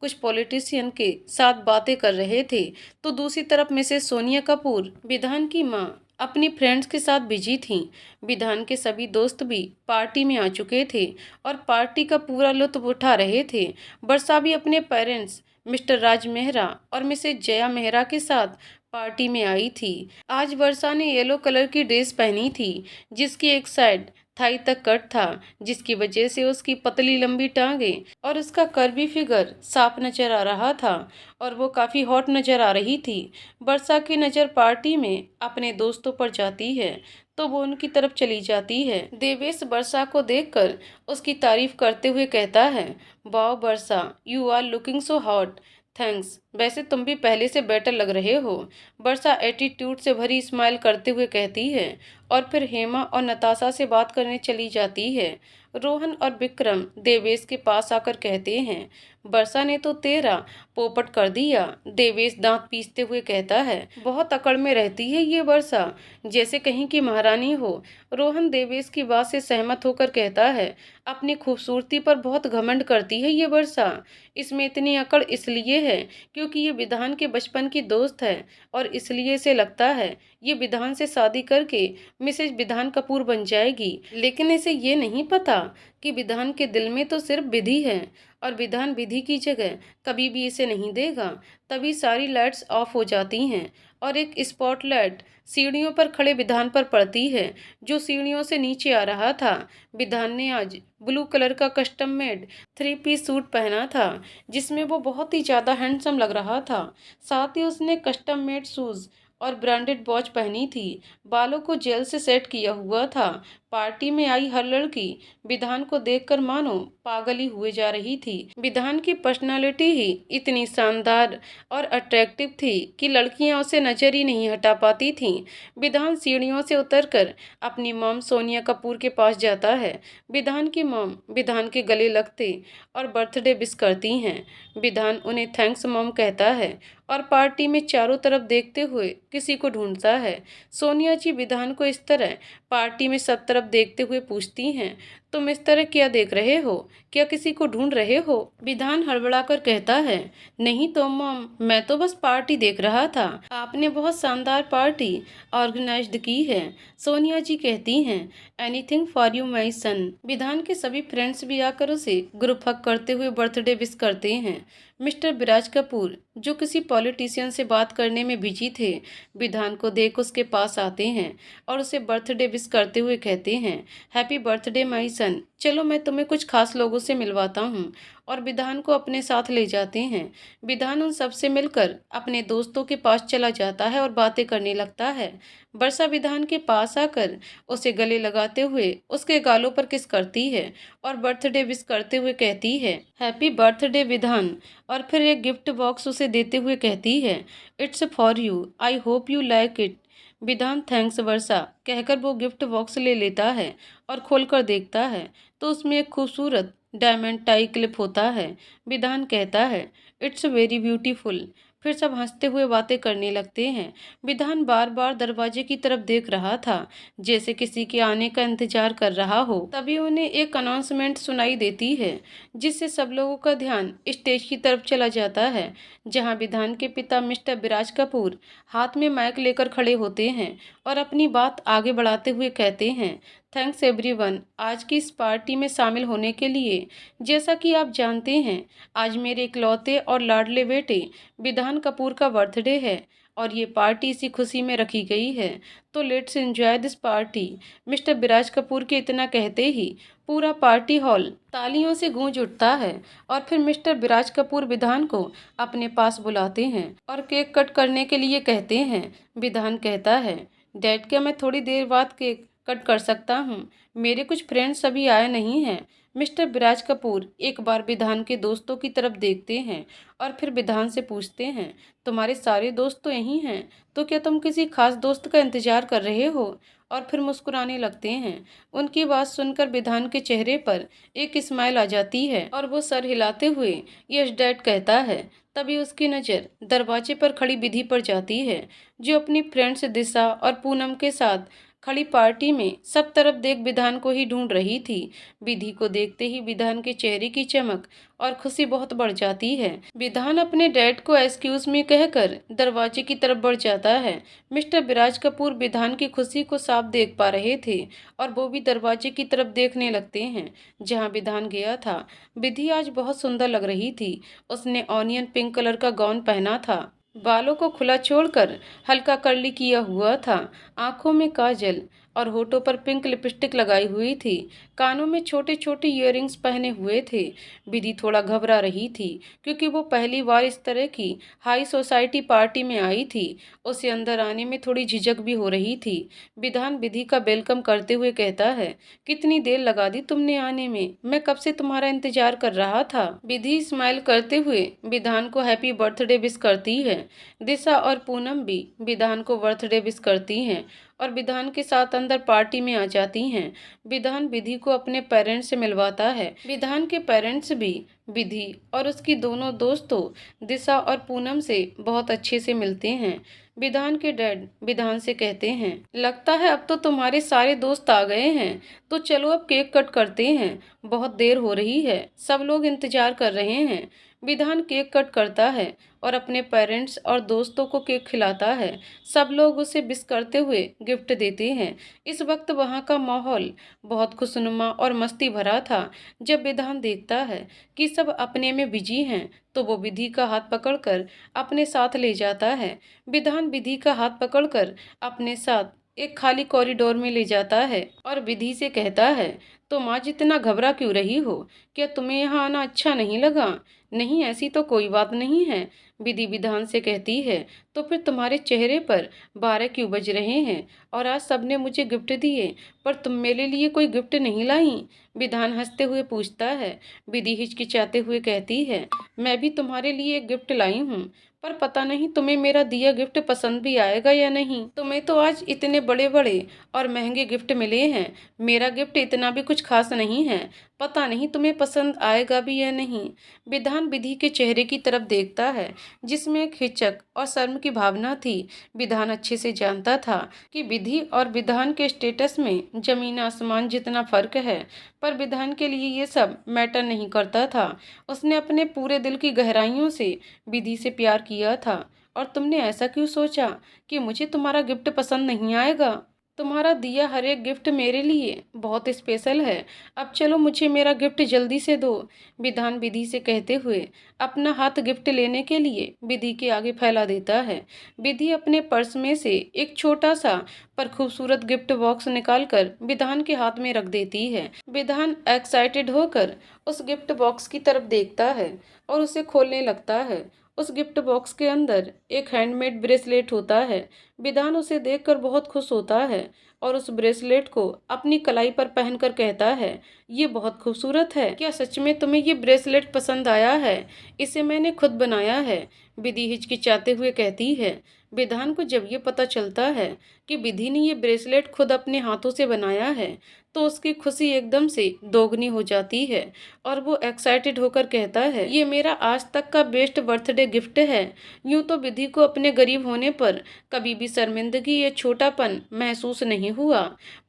कुछ पॉलिटिशियन के साथ बातें कर रहे थे, तो दूसरी तरफ मिसेस सोनिया कपूर विधान की मां अपनी फ्रेंड्स के साथ बिजी थीं। विधान के सभी दोस्त भी पार्टी में आ चुके थे और पार्टी का पूरा लुत्फ उठा रहे थे। वर्षा भी अपने पेरेंट्स मिस्टर राज मेहरा और मिसेज जया मेहरा के साथ पार्टी में आई थी। आज वर्षा ने येलो कलर की ड्रेस पहनी थी जिसकी एक साइड थाई तक कट था, जिसकी वजह से उसकी पतली लंबी टांगें और उसका कर्वी फिगर साफ नजर आ रहा था और वो काफी हॉट नजर आ रही थी। वर्षा की नजर पार्टी में अपने दोस्तों पर जाती है तो वो उनकी तरफ चली जाती है। देवेश वर्षा को देखकर उसकी तारीफ करते हुए कहता है, वाह Varsha, you are looking so hot. Thanks, वैसे तुम भी पहले से बेटर लग रहे हो। वर्षा एटीट्यूड से भरी स्माइल करते हुए कहती है और फिर हेमा और नताशा से बात करने चली जाती है। रोहन और विक्रम देवेश के पास आकर कहते हैं, वर्षा ने तो तेरा पोपट कर दिया। देवेश दांत पीसते हुए कहता है, बहुत अकड़ में रहती है ये वर्षा, जैसे कहीं की महारानी हो। रोहन देवेश की बात से सहमत होकर कहता है, अपनी खूबसूरती पर बहुत घमंड करती है ये वर्षा। इसमें इतनी अकड़ इसलिए है क्योंकि ये विधान के बचपन की दोस्त है और इसलिए इसे लगता है ये विधान से शादी करके मिसेज विधान कपूर बन जाएगी। लेकिन इसे ये नहीं पता कि विधान के दिल में तो सिर्फ विधि है और विधान विधि की जगह कभी भी इसे नहीं देगा। तभी सारी लाइट्स ऑफ हो जाती हैं और एक स्पॉटलाइट सीढ़ियों पर खड़े विधान पर पड़ती है जो सीढ़ियों से नीचे आ रहा था। विधान ने आज ब्लू कलर का कस्टम मेड 3 पीस सूट पहना था जिसमें वो बहुत ही ज़्यादा हैंडसम लग रहा था। साथ ही उसने कस्टम मेड शूज़ और ब्रांडेड वॉच पहनी थी। बालों को जेल से सेट किया हुआ था। पार्टी में आई हर लड़की विधान को देखकर मानो पागल ही हुए जा रही थी। विधान की पर्सनालिटी ही इतनी शानदार और अट्रैक्टिव थी कि लड़कियां उसे नजर ही नहीं हटा पाती थीं। विधान सीढ़ियों से उतरकर अपनी मॉम सोनिया कपूर के पास जाता है। विधान की मॉम विधान के गले लगते और बर्थडे विश करती हैं। विधान उन्हें थैंक्स मॉम कहता है और पार्टी में चारों तरफ देखते हुए किसी को ढूंढता है। सोनिया जी विधान को इस तरह पार्टी में सब तरफ देखते हुए पूछती हैं, तुम इस तरह क्या देख रहे हो? क्या किसी को ढूंढ रहे हो? विधान हड़बड़ाकर कहता है, नहीं तो मॉम, मैं तो बस पार्टी देख रहा था। आपने बहुत शानदार पार्टी ऑर्गेनाइज्ड की है। सोनिया जी कहती हैं, एनीथिंग फॉर यू माई सन। विधान के सभी फ्रेंड्स भी आकर उसे ग्रुप हग करते हुए बर्थडे विश करते हैं। मिस्टर विराज कपूर जो किसी पॉलिटिशियन से बात करने में बिजी थे, विधान को देख उसके पास आते हैं और उसे बर्थडे विश करते हुए कहते हैं, हैप्पी बर्थडे माई सन, चलो मैं तुम्हें कुछ खास लोगों से मिलवाता हूँ। और विधान को अपने साथ ले जाते हैं। विधान उन सबसे मिलकर अपने दोस्तों के पास चला जाता है और बातें करने लगता है। वर्षा विधान के पास आकर उसे गले लगाते हुए उसके गालों पर किस करती है और बर्थडे विश करते हुए कहती है, हैप्पी बर्थडे विधान। और फिर एक गिफ्ट बॉक्स उसे देते हुए कहती है, it's for you, I hope you like it. विधान थैंक्स वर्षा कहकर वो गिफ्ट बॉक्स ले लेता है और खोलकर देखता है तो उसमें एक खूबसूरत डायमंड टाई क्लिप होता है। विधान कहता है, इट्स वेरी ब्यूटीफुल। फिर सब हंसते हुए बातें करने लगते हैं। विधान बार बार दरवाजे की तरफ देख रहा था जैसे किसी के आने का इंतजार कर रहा हो। तभी उन्हें एक अनाउंसमेंट सुनाई देती है जिससे सब लोगों का ध्यान स्टेज की तरफ चला जाता है जहां विधान के पिता मिस्टर विराज कपूर हाथ में माइक लेकर खड़े होते हैं और अपनी बात आगे बढ़ाते हुए कहते हैं, थैंक्स एवरीवन आज की इस पार्टी में शामिल होने के लिए। जैसा कि आप जानते हैं आज मेरे इकलौते और लाडले बेटे विधान कपूर का बर्थडे है और ये पार्टी इसी खुशी में रखी गई है, तो let's enjoy this party. Mister Viraj Kapoor के इतना कहते ही पूरा पार्टी हॉल तालियों से गूंज उठता है और फिर मिस्टर विराज कपूर विधान को अपने पास बुलाते हैं और केक कट करने के लिए कहते हैं। विधान कहता है, डैड क्या मैं थोड़ी देर बाद केक कट कर सकता हूँ? मेरे कुछ फ्रेंड्स अभी आए नहीं हैं। मिस्टर विराज कपूर एक बार विधान के दोस्तों की तरफ देखते हैं और फिर विधान से पूछते हैं, तुम्हारे सारे दोस्त तो यहीं हैं, तो क्या तुम किसी खास दोस्त का इंतजार कर रहे हो? और फिर मुस्कुराने लगते हैं। उनकी बात सुनकर विधान के चेहरे पर एक स्माइल आ जाती है और वो सर हिलाते हुए यस डैड कहता है। तभी उसकी नज़र दरवाजे पर खड़ी विधि पर जाती है जो अपनी फ्रेंड्स दिशा और पूनम के साथ खड़ी पार्टी में सब तरफ देख विधान को ही ढूंढ रही थी। विधि को देखते ही विधान के चेहरे की चमक और खुशी बहुत बढ़ जाती है। विधान अपने डैड को एक्सक्यूज मी कहकर दरवाजे की तरफ बढ़ जाता है। मिस्टर विराज कपूर विधान की खुशी को साफ देख पा रहे थे और वो भी दरवाजे की तरफ देखने लगते हैं जहां विधान गया था। विधि आज बहुत सुंदर लग रही थी। उसने ऑनियन पिंक कलर का गाउन पहना था, बालों को खुला छोड़कर हल्का कर्ली किया हुआ था, आंखों में काजल और होठों पर पिंक लिपस्टिक लगाई हुई थी, कानों में छोटे छोटे इयररिंग्स पहने हुए थे। विधि थोड़ा घबरा रही थी क्योंकि वो पहली बार इस तरह की हाई सोसाइटी पार्टी में आई थी। उसे अंदर आने में थोड़ी झिझक भी हो रही थी। विधान विधि का वेलकम करते हुए कहता है, कितनी देर लगा दी तुमने आने में, मैं कब से तुम्हारा इंतजार कर रहा था। विधि स्माइल करते हुए विधान को हैप्पी बर्थडे विश करती है। दिशा और पूनम भी विधान को बर्थडे विश करती हैं और विधान के साथ अंदर पार्टी में आ जाती हैं। विधान विधि को अपने पेरेंट्स से मिलवाता है। विधान के पेरेंट्स भी विधि और उसकी दोनों दोस्तों दिशा और पूनम से बहुत अच्छे से मिलते हैं। विधान के डैड विधान से कहते हैं, लगता है अब तो तुम्हारे सारे दोस्त आ गए हैं, तो चलो अब केक कट करते हैं, बहुत देर हो रही है, सब लोग इंतजार कर रहे हैं। विधान केक कट करता है और अपने पेरेंट्स और दोस्तों को केक खिलाता है। सब लोग उसे विश करते हुए गिफ्ट देते हैं। इस वक्त वहाँ का माहौल बहुत खुशनुमा और मस्ती भरा था। जब विधान देखता है कि सब अपने में बिजी हैं तो वो विधि का हाथ पकड़कर अपने साथ ले जाता है। विधान विधि का हाथ पकड़कर अपने साथ एक खाली कॉरिडोर में ले जाता है और विधि से कहता है, तुम आज इतना घबरा क्यों रही हो? क्या तुम्हें यहाँ आना अच्छा नहीं लगा? नहीं, ऐसी तो कोई बात नहीं है, विधि विधान से कहती है। तो फिर तुम्हारे चेहरे पर 12 क्यों बज रहे हैं? और आज सबने मुझे गिफ्ट दिए पर तुम मेरे लिए कोई गिफ्ट नहीं लाई? विधान हंसते हुए पूछता है। विधि हिचकिचाते हुए कहती है, मैं भी तुम्हारे लिए एक गिफ्ट लाई हूँ, पर पता नहीं तुम्हें मेरा दिया गिफ्ट पसंद भी आएगा या नहीं। तुम्हें तो आज इतने बड़े बड़े और महंगे गिफ्ट मिले हैं, मेरा गिफ्ट इतना भी कुछ खास नहीं है, पता नहीं तुम्हें पसंद आएगा भी या नहीं। विधान विधि के चेहरे की तरफ देखता है जिसमें एक हिचक और शर्म की भावना थी। विधान अच्छे से जानता था कि विधि और विधान के स्टेटस में जमीन आसमान जितना फर्क है, पर विधान के लिए ये सब मैटर नहीं करता था। उसने अपने पूरे दिल की गहराइयों से विधि से प्यार किया था। और तुमने ऐसा क्यों सोचा कि मुझे तुम्हारा गिफ्ट पसंद नहीं आएगा? तुम्हारा दिया हर एक गिफ्ट मेरे लिए बहुत स्पेशल है। अब चलो मुझे मेरा गिफ्ट जल्दी से दो। विधान विधि से कहते हुए अपना हाथ गिफ्ट लेने के लिए विधि के आगे फैला देता है। विधि अपने पर्स में से एक छोटा सा पर खूबसूरत गिफ्ट बॉक्स निकालकर विधान के हाथ में रख देती है। विधान एक्साइटेड होकर उस गिफ्ट बॉक्स की तरफ देखता है और उसे खोलने लगता है। उस गिफ्ट बॉक्स के अंदर एक हैंडमेड ब्रेसलेट होता है। विधान उसे देखकर बहुत खुश होता है और उस ब्रेसलेट को अपनी कलाई पर पहनकर कहता है, ये बहुत खूबसूरत है, क्या सच में तुम्हें ये ब्रेसलेट पसंद आया है? इसे मैंने खुद बनाया है, विधि हिचकिचाते हुए कहती है। विधान को जब ये पता चलता है कि विधि ने ये ब्रेसलेट खुद अपने हाथों से बनाया है तो उसकी खुशी एकदम से दोगुनी हो जाती है और वो एक्साइटेड होकर कहता है, ये मेरा आज तक का बेस्ट बर्थडे गिफ्ट है। यूं तो विधि को अपने गरीब होने पर कभी भी शर्मिंदगी या छोटापन महसूस नहीं हुआ,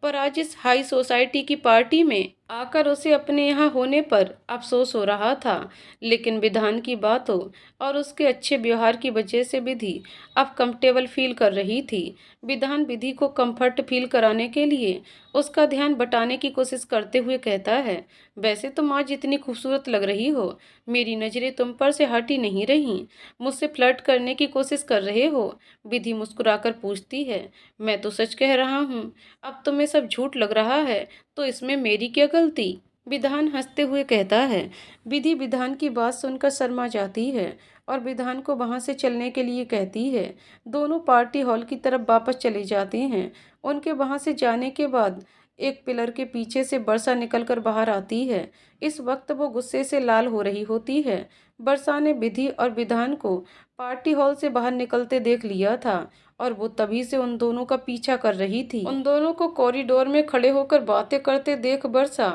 पर आज इस हाई सोसाइटी की पार्टी में आकर उसे अपने यहाँ होने पर अफसोस हो रहा था। लेकिन विधान की बातों और उसके अच्छे व्यवहार की वजह से विधि अब कंफर्टेबल फील कर रही थी। विधान विधि को कंफर्ट फील कराने के लिए उसका ध्यान बटाने की कोशिश करते हुए कहता है, वैसे तुम आज इतनी खूबसूरत लग रही हो, मेरी नज़रें तुम पर से हट ही नहीं रही, मुझसे फ्लर्ट करने की कोशिश कर रहे हो? विधि मुस्कुराकर पूछती है। मैं तो सच कह रहा हूँ, अब तुम्हें सब झूठ लग रहा है तो इसमें मेरी क्या गलती? विधान हंसते हुए कहता है। विधि विधान की बात सुनकर शर्मा जाती है और विधान को वहां से चलने के लिए कहती है। दोनों पार्टी हॉल की तरफ वापस चले जाते हैं। उनके वहां से जाने के बाद एक पिलर के पीछे से वर्षा निकलकर बाहर आती है। इस वक्त वो गुस्से से लाल हो रही होती है। वर्षा ने विधि और विधान को पार्टी हॉल से बाहर निकलते देख लिया था और वो तभी से उन दोनों का पीछा कर रही थी। उन दोनों को कॉरिडोर में खड़े होकर बातें करते देख वर्षा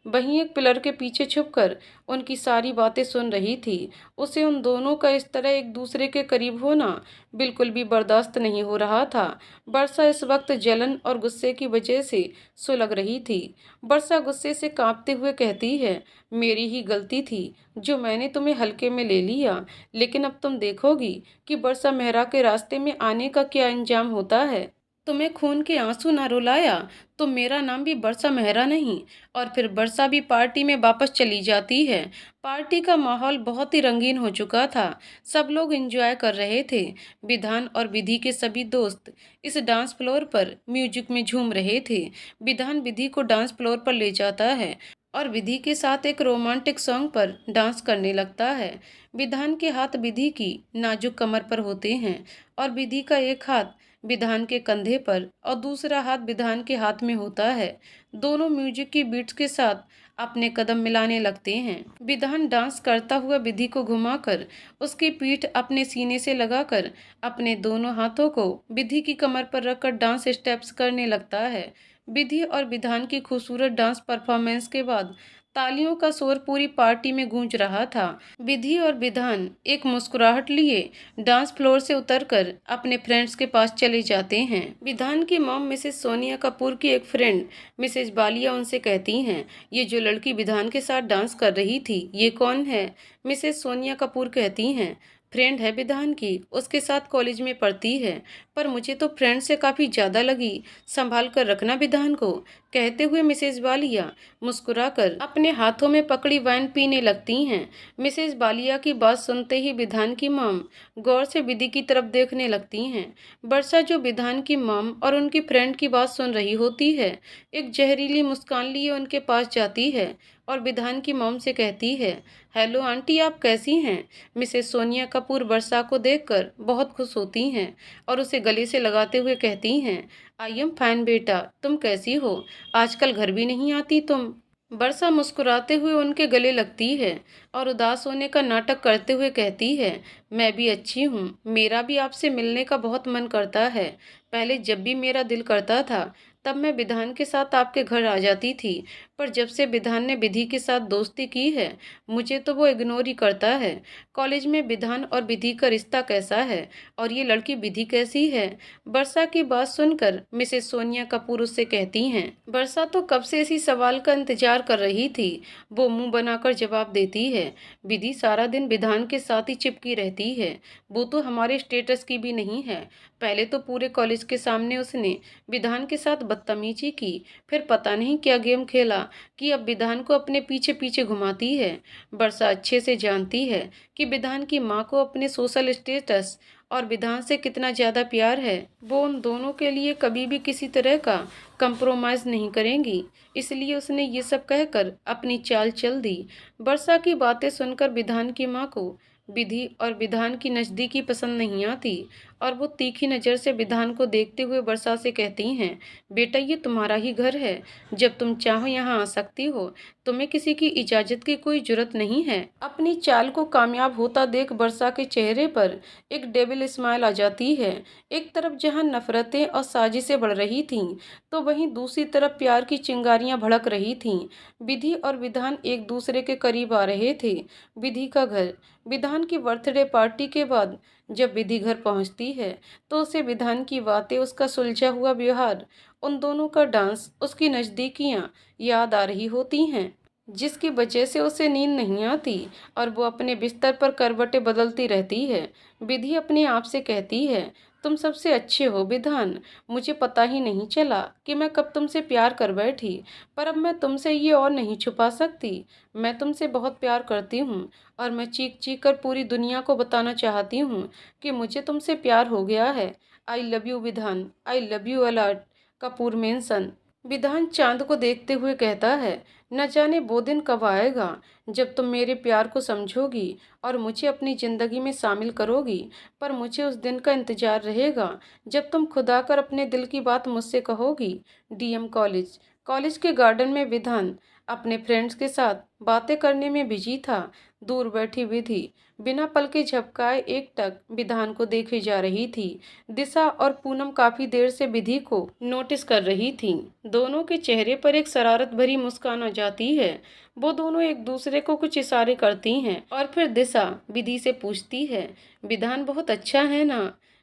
वहीं एक पिलर के पीछे छुपकर उनकी सारी बातें सुन रही थी। उसे उन दोनों का इस तरह एक दूसरे के करीब होना बिल्कुल भी बर्दाश्त नहीं हो रहा था। वर्षा इस वक्त जलन और गुस्से की वजह से सुलग रही थी। वर्षा गुस्से से कांपते हुए कहती है, मेरी ही गलती थी जो मैंने तुम्हें हल्के में ले लिया, लेकिन अब तुम देखोगी कि वर्षा मेहरा के रास्ते में आने का क्या अंजाम होता है। तुम्हें खून के आंसू ना रुलाया तो मेरा नाम भी बरसा मेहरा नहीं। और फिर बरसा भी पार्टी में वापस चली जाती है। पार्टी का माहौल बहुत ही रंगीन हो चुका था। सब लोग एंजॉय कर रहे थे। विधान और विधि के सभी दोस्त इस डांस फ्लोर पर म्यूजिक में झूम रहे थे। विधान विधि को डांस फ्लोर पर ले जाता है और विधि के साथ एक रोमांटिक सॉन्ग पर डांस करने लगता है। विधान के हाथ विधि की नाजुक कमर पर होते हैं और विधि का एक हाथ विधान के कंधे पर और दूसरा हाथ विधान के हाथ में होता है। दोनों म्यूजिक की बीट्स के साथ अपने कदम मिलाने लगते हैं। विधान डांस करता हुआ विधि को घुमाकर उसकी पीठ अपने सीने से लगाकर अपने दोनों हाथों को विधि की कमर पर रखकर डांस स्टेप्स करने लगता है। विधि और विधान की खूबसूरत डांस परफॉर्मेंस के बाद तालियों का शोर पूरी पार्टी में गूंज रहा था। विधि और विधान एक मुस्कुराहट लिए डांस फ्लोर से उतरकर अपने फ्रेंड्स के पास चले जाते हैं। विधान की मॉम मिसेस सोनिया कपूर की एक फ्रेंड मिसेस बालिया उनसे कहती हैं, ये जो लड़की विधान के साथ डांस कर रही थी ये कौन है। मिसेस सोनिया कपूर कहती हैं, फ्रेंड है विधान की, उसके साथ कॉलेज में पढ़ती है, पर मुझे तो फ्रेंड से काफ़ी ज़्यादा लगी, संभाल कर रखना विधान को। कहते हुए मिसेस बालिया मुस्कुराकर अपने हाथों में पकड़ी वाइन पीने लगती हैं। मिसेस बालिया की बात सुनते ही विधान की मॉम गौर से विधि की तरफ देखने लगती हैं। वर्षा जो विधान की मॉम और उनकी फ्रेंड की बात सुन रही होती है, एक जहरीली मुस्कान लिए उनके पास जाती है और विधान की मॉम से कहती है, हेलो आंटी, आप कैसी हैं। मिसेस सोनिया कपूर वर्षा को देखकर बहुत खुश होती हैं और उसे गले से लगाते हुए कहती हैं, आई एम फाइन बेटा, तुम कैसी हो, आजकल घर भी नहीं आती तुम। वर्षा मुस्कुराते हुए उनके गले लगती है और उदास होने का नाटक करते हुए कहती है, मैं भी अच्छी हूँ, मेरा भी आपसे मिलने का बहुत मन करता है। पहले जब भी मेरा दिल करता था तब मैं विधान के साथ आपके घर आ जाती थी, पर जब से विधान ने विधि के साथ दोस्ती की है मुझे तो वो इग्नोर ही करता है। कॉलेज में विधान और विधि का रिश्ता कैसा है और ये लड़की विधि कैसी है। वर्षा की बात सुनकर मिसेस सोनिया कपूर उससे कहती हैं, वर्षा तो कब से इसी सवाल का इंतजार कर रही थी। वो मुंह बनाकर जवाब देती है, विधि सारा दिन विधान के साथ ही चिपकी रहती है, वो तो हमारे स्टेटस की भी नहीं है। पहले तो पूरे कॉलेज के सामने उसने विधान के साथ बदतमीजी की, फिर पता नहीं क्या गेम खेला कि अब विधान को अपने पीछे पीछे घुमाती है। वर्षा अच्छे से जानती है कि विधान की माँ को अपने सोशल स्टेटस और विधान से कितना ज़्यादा प्यार है। वो उन दोनों के लिए कभी भी किसी तरह का कंप्रोमाइज़ नहीं करेंगी, इसलिए उसने ये सब कहकर अपनी चाल चल दी। वर्षा की बातें सुनकर विधान की माँ को विधि और विधान की नज़दीकी पसंद नहीं आती और वो तीखी नज़र से विधान को देखते हुए वर्षा से कहती हैं, बेटा ये तुम्हारा ही घर है, जब तुम चाहो यहाँ आ सकती हो, तुम्हें किसी की इजाज़त की कोई जरूरत नहीं है। अपनी चाल को कामयाब होता देख वर्षा के चेहरे पर एक डेविल स्माइल आ जाती है। एक तरफ जहाँ नफरतें और साजिशें बढ़ रही थीं तो वहीं दूसरी तरफ प्यार की चिंगारियाँ भड़क रही थीं। विधि और विधान एक दूसरे के करीब आ रहे थे। विधि का घर। विधान की बर्थडे पार्टी के बाद जब विधि घर पहुंचती है तो उसे विधान की बातें, उसका सुलझा हुआ व्यवहार, उन दोनों का डांस, उसकी नज़दीकियाँ याद आ रही होती हैं, जिसकी वजह से उसे नींद नहीं आती और वो अपने बिस्तर पर करवटें बदलती रहती है। विधि अपने आप से कहती है, तुम सबसे अच्छे हो विधान, मुझे पता ही नहीं चला कि मैं कब तुमसे प्यार कर बैठी, पर अब मैं तुमसे ये और नहीं छुपा सकती, मैं तुमसे बहुत प्यार करती हूँ और मैं चीख चीख कर पूरी दुनिया को बताना चाहती हूँ कि मुझे तुमसे प्यार हो गया है। आई लव यू विधान, I love you alert. Kapoor mention. विधान चांद को देखते हुए कहता है, न जाने वो दिन कब आएगा जब तुम मेरे प्यार को समझोगी और मुझे अपनी ज़िंदगी में शामिल करोगी, पर मुझे उस दिन का इंतज़ार रहेगा जब तुम खुदा कर अपने दिल की बात मुझसे कहोगी। DM college. कॉलेज के गार्डन में विधान अपने फ्रेंड्स के साथ बातें करने में बिजी था। दूर बैठी विधि बिना पलके झपकाए एकटक विधान को देखे जा रही थी। दिशा और पूनम काफी देर से विधि को नोटिस कर रही थीं। दोनों के चेहरे पर एक शरारत भरी मुस्कान आ जाती है। वो दोनों एक दूसरे को कुछ इशारे करती हैं और फिर दिशा विधि से पूछती है, विधान बहुत अच्छा है ना?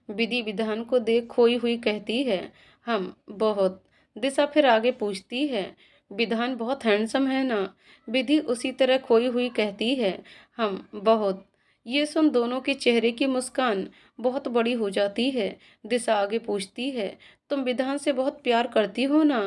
विधि विधान को देख खोई हुई कहती है, हम बहुत। दिशा फिर आगे पूछती है, विधान बहुत हैंडसम है ना? विधि उसी तरह खोई हुई कहती है, हम बहुत। ये सुन दोनों के चेहरे की मुस्कान बहुत बड़ी हो जाती है। दिशा आगे पूछती है, तुम विधान से बहुत प्यार करती हो ना?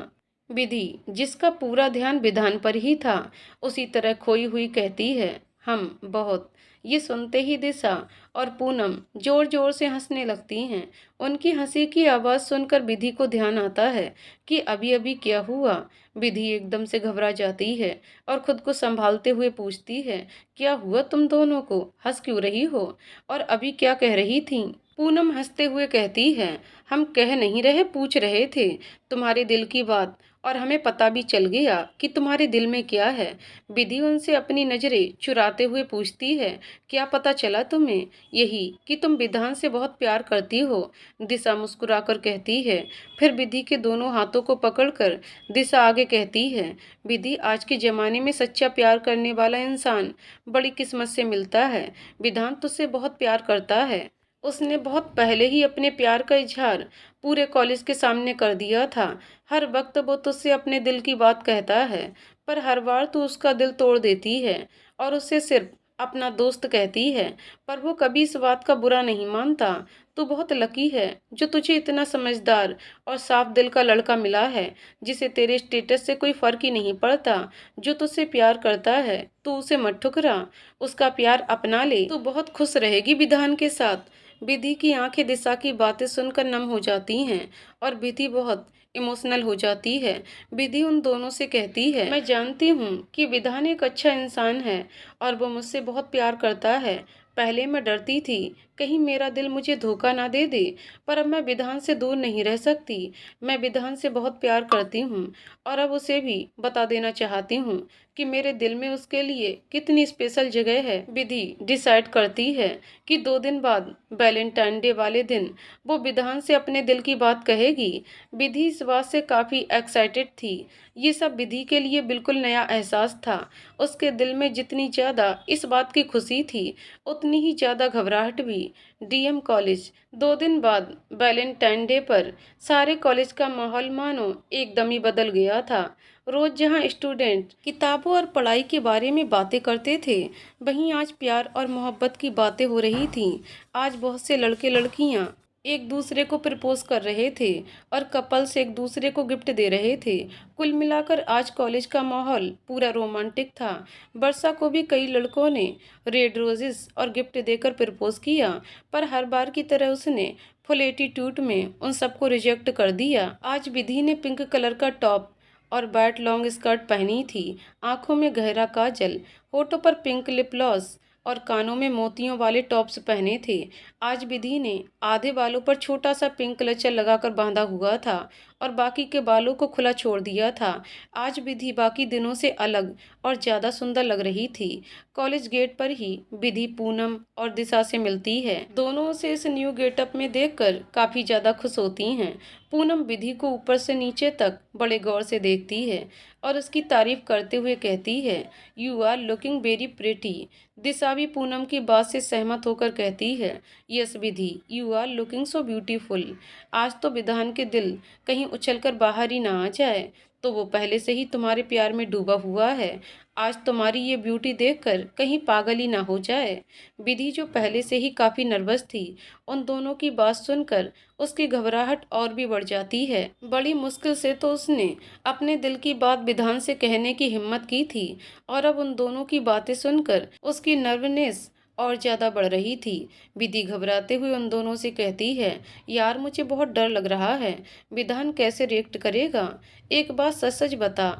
विधि, जिसका पूरा ध्यान विधान पर ही था, उसी तरह खोई हुई कहती है, हम बहुत। ये सुनते ही दिशा और पूनम जोर जोर से हंसने लगती हैं। उनकी हंसी की आवाज़ सुनकर विधि को ध्यान आता है कि अभी अभी क्या हुआ। विधि एकदम से घबरा जाती है और खुद को संभालते हुए पूछती है, क्या हुआ तुम दोनों को? हंस क्यों रही हो? और अभी क्या कह रही थी? पूनम हंसते हुए कहती है, हम कह नहीं रहे, पूछ रहे थे तुम्हारे दिल की बात, और हमें पता भी चल गया कि तुम्हारे दिल में क्या है। विधि उनसे अपनी नजरें चुराते हुए पूछती है, क्या पता चला तुम्हें? यही कि तुम विधान से बहुत प्यार करती हो। दिशा मुस्कुराकर कहती है। फिर विधि के दोनों हाथों को पकड़कर दिशा आगे कहती है, विधि, आज के जमाने में सच्चा प्यार करने वाला इंसान बड़ी किस्मत से मिलता है। विधान तुझसे बहुत प्यार करता है। उसने बहुत पहले ही अपने प्यार का इजहार पूरे कॉलेज के सामने कर दिया था। हर वक्त वो तुझसे अपने दिल की बात कहता है, पर हर बार तू उसका दिल तोड़ देती है और उसे सिर्फ अपना दोस्त कहती है। पर वो कभी इस बात का बुरा नहीं मानता। तू बहुत लकी है जो तुझे इतना समझदार और साफ दिल का लड़का मिला है, जिसे तेरे स्टेटस से कोई फर्क ही नहीं पड़ता। जो तुझसे प्यार करता है, तू उसे मत ठुकरा, उसका प्यार अपना ले। तू बहुत खुश रहेगी विधान के साथ। विधि की आंखें दिशा की बातें सुनकर नम हो जाती हैं और विधि बहुत इमोशनल हो जाती है। विधि उन दोनों से कहती है, मैं जानती हूँ कि विधान एक अच्छा इंसान है और वो मुझसे बहुत प्यार करता है। पहले मैं डरती थी कहीं मेरा दिल मुझे धोखा ना दे दे, पर अब मैं विधान से दूर नहीं रह सकती। मैं विधान से बहुत प्यार करती हूँ और अब उसे भी बता देना चाहती हूँ कि मेरे दिल में उसके लिए कितनी स्पेशल जगह है। विधि डिसाइड करती है कि 2 दिन बाद वैलेंटाइन डे वाले दिन वो विधान से अपने दिल की बात कहेगी। विधि इस बात से काफ़ी एक्साइटेड थी। ये सब विधि के लिए बिल्कुल नया एहसास था। उसके दिल में जितनी ज़्यादा इस बात की खुशी थी, उतनी ही ज़्यादा घबराहट भी। डीएम कॉलेज 2 दिन बाद वैलेंटाइन डे पर सारे कॉलेज का माहौल मानो एकदम ही बदल गया था। रोज जहां स्टूडेंट किताबों और पढ़ाई के बारे में बातें करते थे, वहीं आज प्यार और मोहब्बत की बातें हो रही थीं। आज बहुत से लड़के लड़कियां एक दूसरे को प्रपोज कर रहे थे और कपल्स एक दूसरे को गिफ्ट दे रहे थे। कुल मिलाकर आज कॉलेज का माहौल पूरा रोमांटिक था। वर्षा को भी कई लड़कों ने रेड रोजेस और गिफ्ट देकर प्रपोज किया, पर हर बार की तरह उसने फुल एटीट्यूड में उन सबको रिजेक्ट कर दिया। आज विधि ने पिंक कलर का टॉप और वाइट लॉन्ग स्कर्ट पहनी थी। आंखों में गहरा काजल, होठों पर पिंक लिप ग्लॉस और कानों में मोतियों वाले टॉप्स पहने थे। आज विधि ने आधे बालों पर छोटा सा पिंक क्लचर लगाकर बांधा हुआ था और बाकी के बालों को खुला छोड़ दिया था। आज विधि बाकी दिनों से अलग और ज़्यादा सुंदर लग रही थी। कॉलेज गेट पर ही विधि पूनम और दिशा से मिलती है। दोनों से इस न्यू गेटअप में देखकर काफ़ी ज़्यादा खुश होती हैं। पूनम विधि को ऊपर से नीचे तक बड़े गौर से देखती है और उसकी तारीफ करते हुए कहती है, you are looking very pretty. Disha भी पूनम की बात से सहमत होकर कहती है, yes Vidhi, you are looking so beautiful. आज तो विधान के दिल कहीं उछलकर बाहर ही ना आ जाए, तो वो पहले से ही तुम्हारे प्यार में डूबा हुआ है। आज तुम्हारी ये ब्यूटी देखकर कहीं पागल ही ना हो जाए। विधि जो पहले से ही काफ़ी नर्वस थी, उन दोनों की बात सुनकर उसकी घबराहट और भी बढ़ जाती है। बड़ी मुश्किल से तो उसने अपने दिल की बात विधान से कहने की हिम्मत की थी और अब उन दोनों की बातें सुनकर उसकी नर्वनेस और ज़्यादा बढ़ रही थी। विधि घबराते हुए उन दोनों से कहती है, यार मुझे बहुत डर लग रहा है, विधान कैसे रिएक्ट करेगा? एक बात सच सच बता,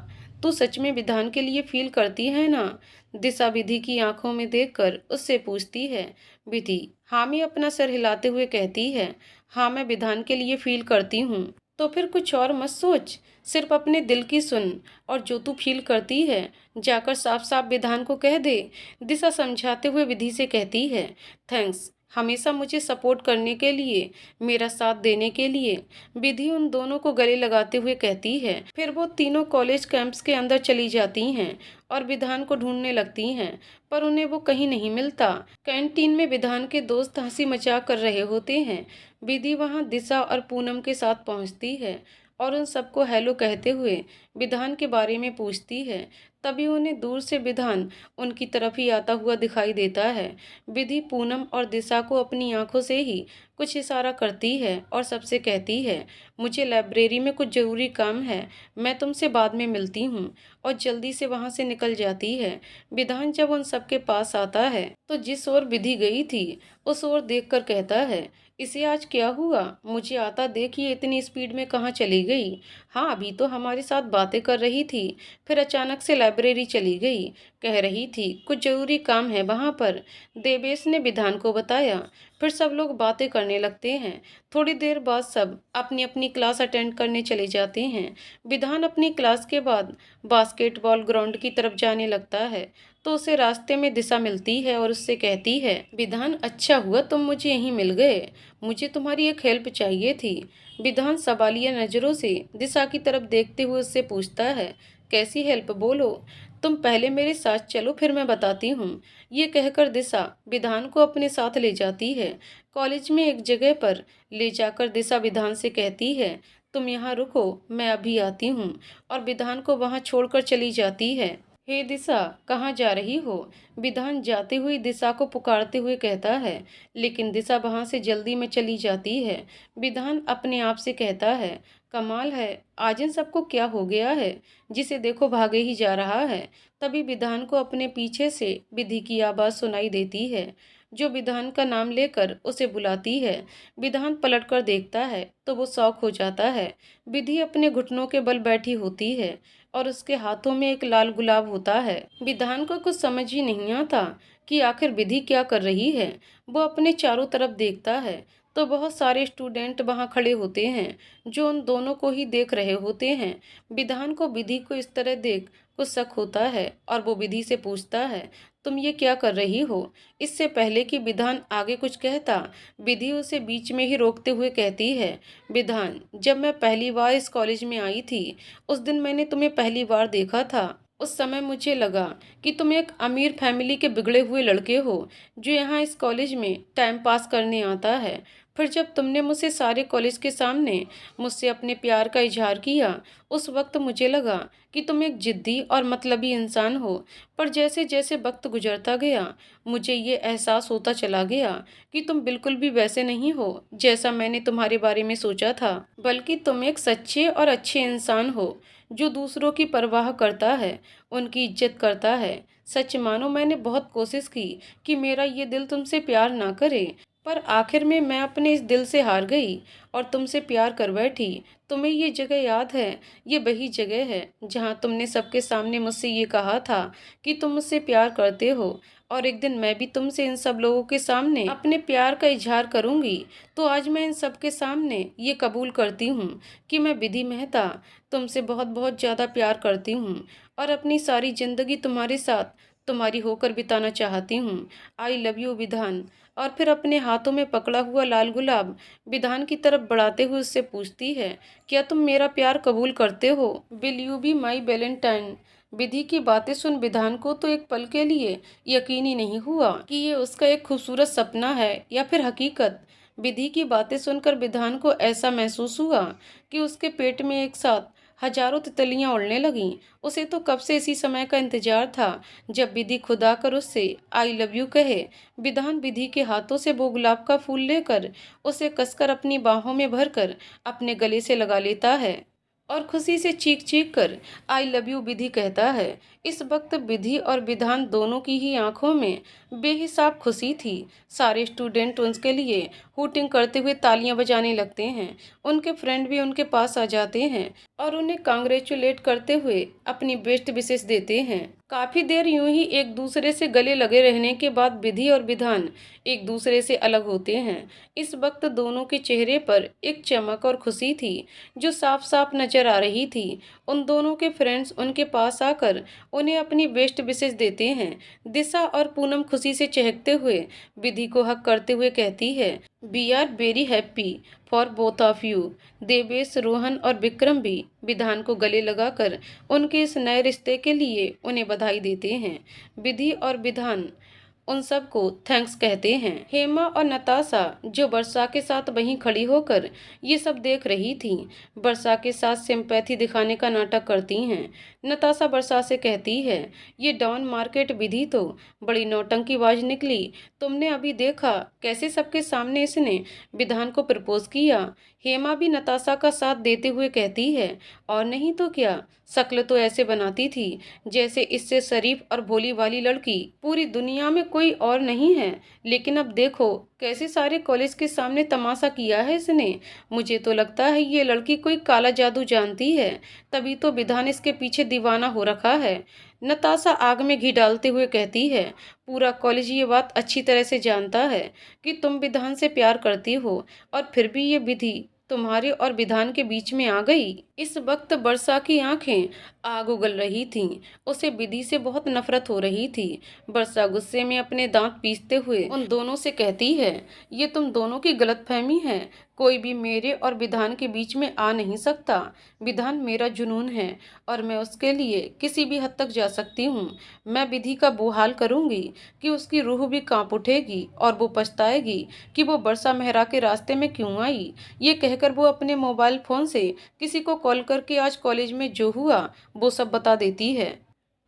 तू सच में विधान के लिए फील करती है ना? दिशा विधि की आंखों में देखकर उससे पूछती है। विधि हामी अपना सर हिलाते हुए कहती है, हाँ मैं विधान के लिए फील करती हूँ। तो फिर कुछ और मत सोच, सिर्फ अपने दिल की सुन और जो तू फील करती है जाकर साफ साफ विधान को कह दे। दिशा समझाते हुए विधि से कहती है, थैंक्स हमेशा मुझे सपोर्ट करने के लिए, मेरा साथ देने के लिए। विधि उन दोनों को गले लगाते हुए कहती है। फिर वो तीनों कॉलेज कैंप्स के अंदर चली जाती हैं और विधान को ढूंढने लगती हैं, पर उन्हें वो कहीं नहीं मिलता। कैंटीन में विधान के दोस्त हंसी मजाक कर रहे होते हैं। विधि वहां दिशा और पूनम के साथ पहुंचती है और उन सबको हेलो कहते हुए विधान के बारे में पूछती है। तभी उन्हें दूर से विधान उनकी तरफ ही आता हुआ दिखाई देता है। विधि पूनम और दिशा को अपनी आंखों से ही कुछ इशारा करती है और सबसे कहती है, मुझे लाइब्रेरी में कुछ ज़रूरी काम है, मैं तुमसे बाद में मिलती हूँ, और जल्दी से वहाँ से निकल जाती है। विधान जब उन सबके पास आता है तो जिस ओर विधि गई थी उस ओर देखकर कहता है, इसे आज क्या हुआ? मुझे आता देख ये इतनी स्पीड में कहाँ चली गई? हाँ, अभी तो हमारे साथ बातें कर रही थी, फिर अचानक से लाइब्रेरी चली गई। कह रही थी कुछ ज़रूरी काम है वहाँ पर। देवेश ने विधान को बताया। फिर सब लोग बातें करने लगते हैं। थोड़ी देर बाद सब अपनी अपनी क्लास अटेंड करने चले जाते हैं। विधान अपनी क्लास के बाद बास्केटबॉल ग्राउंड की तरफ जाने लगता है तो उसे रास्ते में दिशा मिलती है और उससे कहती है, विधान अच्छा हुआ तुम मुझे यहीं मिल गए, मुझे तुम्हारी एक हेल्प चाहिए थी। विधान सवालिया नज़रों से दिशा की तरफ देखते हुए उससे पूछता है, कैसी हेल्प बोलो? तुम पहले मेरे साथ चलो फिर मैं बताती हूँ। ये कहकर दिशा विधान को अपने साथ ले जाती है। कॉलेज में एक जगह पर ले जाकर दिशा विधान से कहती है, तुम यहाँ रुको, मैं अभी आती हूँ, और विधान को वहाँ छोड़कर चली जाती है। हे दिशा, कहाँ जा रही हो? विधान जाते हुए दिशा को पुकारते हुए कहता है, लेकिन दिशा वहां से जल्दी में चली जाती है। विधान अपने आप से कहता है, कमाल है, आज इन सबको क्या हो गया है, जिसे देखो भागे ही जा रहा है। तभी विधान को अपने पीछे से विधि की आवाज़ सुनाई देती है, जो विधान का नाम लेकर उसे बुलाती है। विधान पलटकर देखता है तो वो शॉक हो जाता है। विधि अपने घुटनों के बल बैठी होती है और उसके हाथों में एक लाल गुलाब होता है। विधान को कुछ समझ ही नहीं आता कि आखिर विधि क्या कर रही है। वो अपने चारों तरफ देखता है तो बहुत सारे स्टूडेंट वहां खड़े होते हैं जो उन दोनों को ही देख रहे होते हैं। विधान को विधि को इस तरह देख कुछ शक होता है और वो विधि से पूछता है, तुम ये क्या कर रही हो? इससे पहले कि विधान आगे कुछ कहता, विधि उसे बीच में ही रोकते हुए कहती है, विधान, जब मैं पहली बार इस कॉलेज में आई थी उस दिन मैंने तुम्हें पहली बार देखा था। उस समय मुझे लगा कि तुम एक अमीर फैमिली के बिगड़े हुए लड़के हो जो यहाँ इस कॉलेज में टाइम पास करने आता है। फिर जब तुमने मुझसे सारे कॉलेज के सामने मुझसे अपने प्यार का इजहार किया, उस वक्त मुझे लगा कि तुम एक जिद्दी और मतलबी इंसान हो। पर जैसे जैसे वक्त गुजरता गया मुझे ये एहसास होता चला गया कि तुम बिल्कुल भी वैसे नहीं हो जैसा मैंने तुम्हारे बारे में सोचा था, बल्कि तुम एक सच्चे और अच्छे इंसान हो जो दूसरों की परवाह करता है, उनकी इज्जत करता है। सच मानो मैंने बहुत कोशिश की कि मेरा ये दिल तुमसे प्यार ना करे, पर आखिर में मैं अपने इस दिल से हार गई और तुमसे प्यार कर बैठी। तुम्हें ये जगह याद है? ये वही जगह है जहाँ तुमने सबके सामने मुझसे ये कहा था कि तुम मुझसे प्यार करते हो, और एक दिन मैं भी तुमसे इन सब लोगों के सामने अपने प्यार का इजहार करूंगी। तो आज मैं इन सब के सामने ये कबूल करती हूँ कि मैं विधि मेहता तुमसे बहुत बहुत ज़्यादा प्यार करती हूँ और अपनी सारी ज़िंदगी तुम्हारे साथ तुम्हारी होकर बिताना चाहती हूँ। आई लव यू विधान। और फिर अपने हाथों में पकड़ा हुआ लाल गुलाब विधान की तरफ बढ़ाते हुए उससे पूछती है, क्या तुम मेरा प्यार कबूल करते हो? Will you be my valentine? Vidhi की बातें सुन विधान को तो एक पल के लिए यकीन ही नहीं हुआ कि ये उसका एक खूबसूरत सपना है या फिर हकीकत। विधि की बातें सुनकर विधान को ऐसा महसूस हुआ कि उसके पेट में एक साथ हजारों तितलियां उड़ने लगीं। उसे तो कब से इसी समय का इंतजार था जब विधि खुद आकर उससे आई लव यू कहे। विधान विधि के हाथों से वो गुलाब का फूल लेकर उसे कसकर अपनी बाहों में भरकर अपने गले से लगा लेता है और खुशी से चीख चीख कर आई लव यू विधि कहता है। इस वक्त विधि और विधान दोनों की ही आंखों में बेहिसाब खुशी थी। सारे स्टूडेंट उनके लिए हूटिंग करते हुए तालियां बजाने लगते हैं। उनके फ्रेंड भी उनके पास आ जाते हैं और उन्हें कांग्रेचुलेट करते हुए अपनी बेस्ट विशेष देते हैं। काफी देर यूं ही एक दूसरे से गले लगे रहने के बाद विधि और विधान एक दूसरे से अलग होते हैं। इस वक्त दोनों के चेहरे पर एक चमक और खुशी थी जो साफ साफ नजर आ रही थी। उन दोनों के फ्रेंड्स उनके पास आकर उन्हें अपनी बेस्ट विशेष देते हैं। दिशा और पूनम खुशी से चहकते हुए विधि को हक करते हुए कहती है, we are very happy for both of you. Devesh, Rohan और विक्रम भी विधान को गले लगाकर उनके इस नए रिश्ते के लिए उन्हें बधाई देते हैं। विधि और विधान उन सबको थैंक्स कहते हैं। हेमा और नताशा जो वर्षा के साथ वहीं खड़ी होकर ये सब देख रही थीं, वर्षा के साथ सिंपैथी दिखाने का नाटक करती हैं। नताशा वर्षा से कहती है, ये डॉन मार्केट विधि तो बड़ी नौटंकीबाज निकली। तुमने अभी देखा कैसे सबके सामने इसने विधान को प्रपोज किया। हेमा भी नताशा का साथ देते हुए कहती है, और नहीं तो क्या, शक्ल तो ऐसे बनाती थी जैसे इससे शरीफ और भोली वाली लड़की पूरी दुनिया में कोई और नहीं है। लेकिन अब देखो कैसे सारे कॉलेज के सामने तमाशा किया है इसने। मुझे तो लगता है ये लड़की कोई काला जादू जानती है, तभी तो विधान इसके पीछे दीवाना हो रखा है। नताशा आग में घी डालते हुए कहती है, पूरा कॉलेज ये बात अच्छी तरह से जानता है कि तुम विधान से प्यार करती हो, और फिर भी ये विधि तुम्हारे और विधान के बीच में आ गई। इस वक्त वर्षा की आंखें आग उगल रही थीं। उसे विधि से बहुत नफरत हो रही थी। वर्षा गुस्से में अपने दांत पीसते हुए उन दोनों से कहती है, ये तुम दोनों की गलतफहमी है। कोई भी मेरे और विधान के बीच में आ नहीं सकता। विधान मेरा जुनून है और मैं उसके लिए किसी भी हद तक जा सकती हूँ। मैं विधि का वो हाल करूँगी कि उसकी रूह भी कांप उठेगी और वो पछताएगी कि वो वर्षा मेहरा के रास्ते में क्यों आई। ये कहकर वो अपने मोबाइल फ़ोन से किसी को कॉल करके आज कॉलेज में जो हुआ वो सब बता देती है।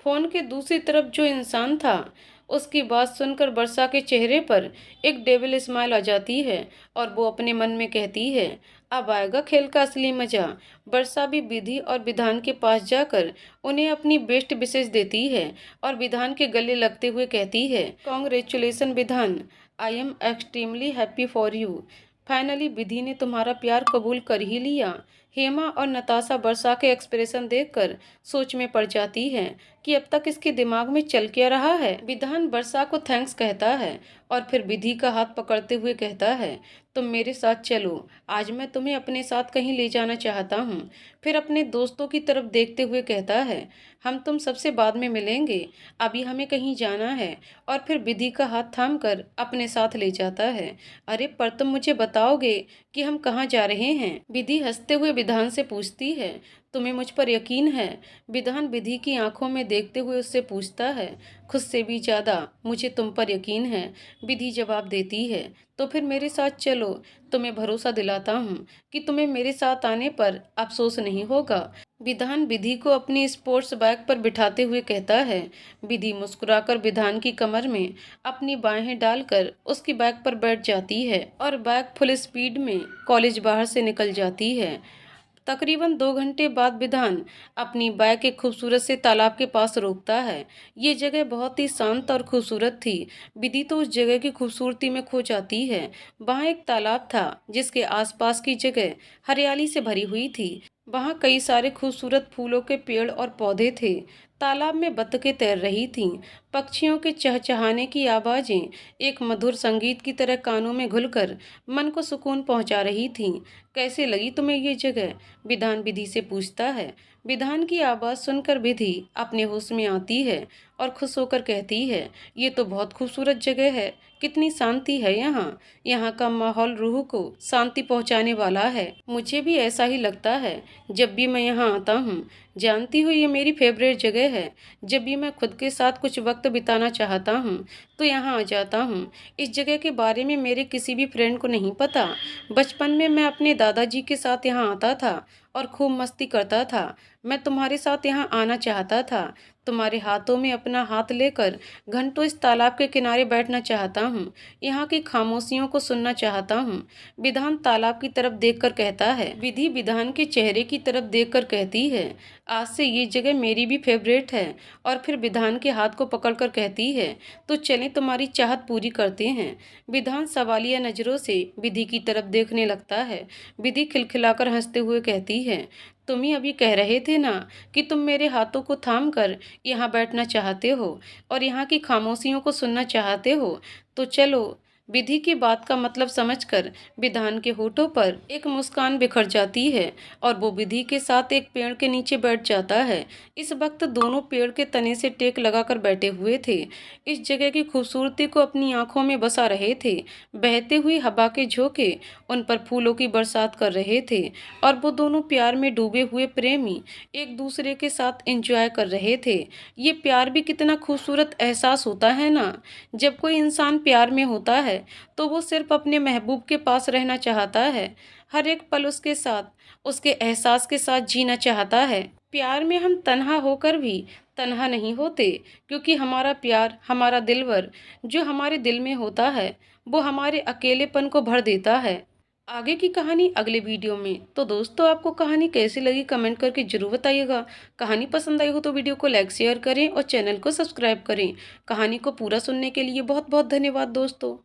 फोन के दूसरी तरफ जो इंसान था, उसकी बात सुनकर वर्षा के चेहरे पर एक डेविल स्माइल आ जाती है और वो अपने मन में कहती है, अब आएगा खेल का असली मजा। वर्षा भी विधि और विधान के पास जाकर उन्हें अपनी बेस्ट विशेष देती है और विधान के गले लगते हुए कहती है, congratulations Vidhan, I am extremely happy for you. Finally Vidhi ने तुम्हारा प्यार कबूल कर ही लिया। हेमा और नताशा वर्षा के एक्सप्रेशन देखकर सोच में पड़ जाती हैं कि अब तक इसके दिमाग में चल क्या रहा है। विधान वर्षा को थैंक्स कहता है और फिर विधि का हाथ पकड़ते हुए कहता है, तुम मेरे साथ चलो, आज मैं तुम्हें अपने साथ कहीं ले जाना चाहता हूँ। फिर अपने दोस्तों की तरफ देखते हुए कहता है, हम तुम सबसे बाद में मिलेंगे, अभी हमें कहीं जाना है। और फिर विधि का हाथ थाम कर अपने साथ ले जाता है। अरे पर तुम मुझे बताओगे कि हम कहाँ जा रहे हैं? विधि हंसते हुए विधान से पूछती है, तुम्हें मुझ पर यकीन है? विधान विधि की आंखों में देखते हुए उससे पूछता है, खुद से भी ज़्यादा मुझे तुम पर यकीन है। विधि जवाब देती है, तो फिर मेरे साथ चलो, तुम्हें भरोसा दिलाता हूँ कि तुम्हें मेरे साथ आने पर अफसोस नहीं होगा। विधान विधि को अपनी स्पोर्ट्स बाइक पर बिठाते हुए कहता है। विधि मुस्कुराकर विधान की कमर में अपनी बाहें डालकर उसकी बाइक पर बैठ जाती है और बाइक फुल स्पीड में कॉलेज बाहर से निकल जाती है। तकरीबन 2 घंटे बाद विधान अपनी बाइक एक खूबसूरत से तालाब के पास रोकता है। ये जगह बहुत ही शांत और खूबसूरत थी। विधि तो उस जगह की खूबसूरती में खो जाती है। वहाँ एक तालाब था जिसके आसपास की जगह हरियाली से भरी हुई थी। वहाँ कई सारे खूबसूरत फूलों के पेड़ और पौधे थे। तालाब में बत्तखें तैर रही थीं। पक्षियों के चहचहाने की आवाज़ें एक मधुर संगीत की तरह कानों में घुलकर मन को सुकून पहुंचा रही थीं। कैसे लगी तुम्हें ये जगह? विधान विधि से पूछता है। विधान की आवाज़ सुनकर विधि अपने होश में आती है और खुश होकर कहती है, ये तो बहुत खूबसूरत जगह है, कितनी शांति है यहाँ। यहाँ का माहौल रूह को शांति पहुँचाने वाला है। मुझे भी ऐसा ही लगता है जब भी मैं यहाँ आता हूँ। जानती हो ये मेरी फेवरेट जगह है। जब भी मैं खुद के साथ कुछ वक्त बिताना चाहता हूँ तो यहाँ आ जाता हूँ। इस जगह के बारे में मेरे किसी भी फ्रेंड को नहीं पता। बचपन में मैं अपने दादाजी के साथ यहाँ आता था और खूब मस्ती करता था। मैं तुम्हारे साथ यहाँ आना चाहता था, तुम्हारे हाथों में अपना हाथ लेकर घंटों इस तालाब के किनारे बैठना चाहता हूँ, यहाँ की खामोशियों को सुनना चाहता हूँ। विधान तालाब की तरफ देखकर कहता है। विधि विधान के चेहरे की तरफ देखकर कहती है, आज से ये जगह मेरी भी फेवरेट है। और फिर विधान के हाथ को पकड़कर कहती है, तो चलें तुम्हारी चाहत पूरी करते हैं। विधान सवालिया नजरों से विधि की तरफ देखने लगता है। विधि खिलखिलाकर हंसते हुए कहती है, तुम ही अभी कह रहे थे ना कि तुम मेरे हाथों को थाम कर यहाँ बैठना चाहते हो और यहाँ की खामोशियों को सुनना चाहते हो, तो चलो। विधि की बात का मतलब समझकर विधान के होठों पर एक मुस्कान बिखर जाती है और वो विधि के साथ एक पेड़ के नीचे बैठ जाता है। इस वक्त दोनों पेड़ के तने से टेक लगाकर बैठे हुए थे। इस जगह की खूबसूरती को अपनी आंखों में बसा रहे थे। बहते हुए हवा के झोंके उन पर फूलों की बरसात कर रहे थे और वो दोनों प्यार में डूबे हुए प्रेमी एक दूसरे के साथ एंजॉय कर रहे थे। ये प्यार भी कितना खूबसूरत एहसास होता है ना। जब कोई इंसान प्यार में होता है तो वो सिर्फ अपने महबूब के पास रहना चाहता है। हर एक पल उसके साथ, उसके एहसास के साथ जीना चाहता है। प्यार में हम तन्हा होकर भी तन्हा नहीं होते, क्योंकि हमारा प्यार, हमारा दिलवर जो हमारे दिल में होता है, वो हमारे अकेलेपन को भर देता है। आगे की कहानी अगले वीडियो में। तो दोस्तों, आपको कहानी कैसी लगी कमेंट करके जरूर बताइएगा। कहानी पसंद आई हो तो वीडियो को लाइक शेयर करें और चैनल को सब्सक्राइब करें। कहानी को पूरा सुनने के लिए बहुत बहुत धन्यवाद दोस्तों।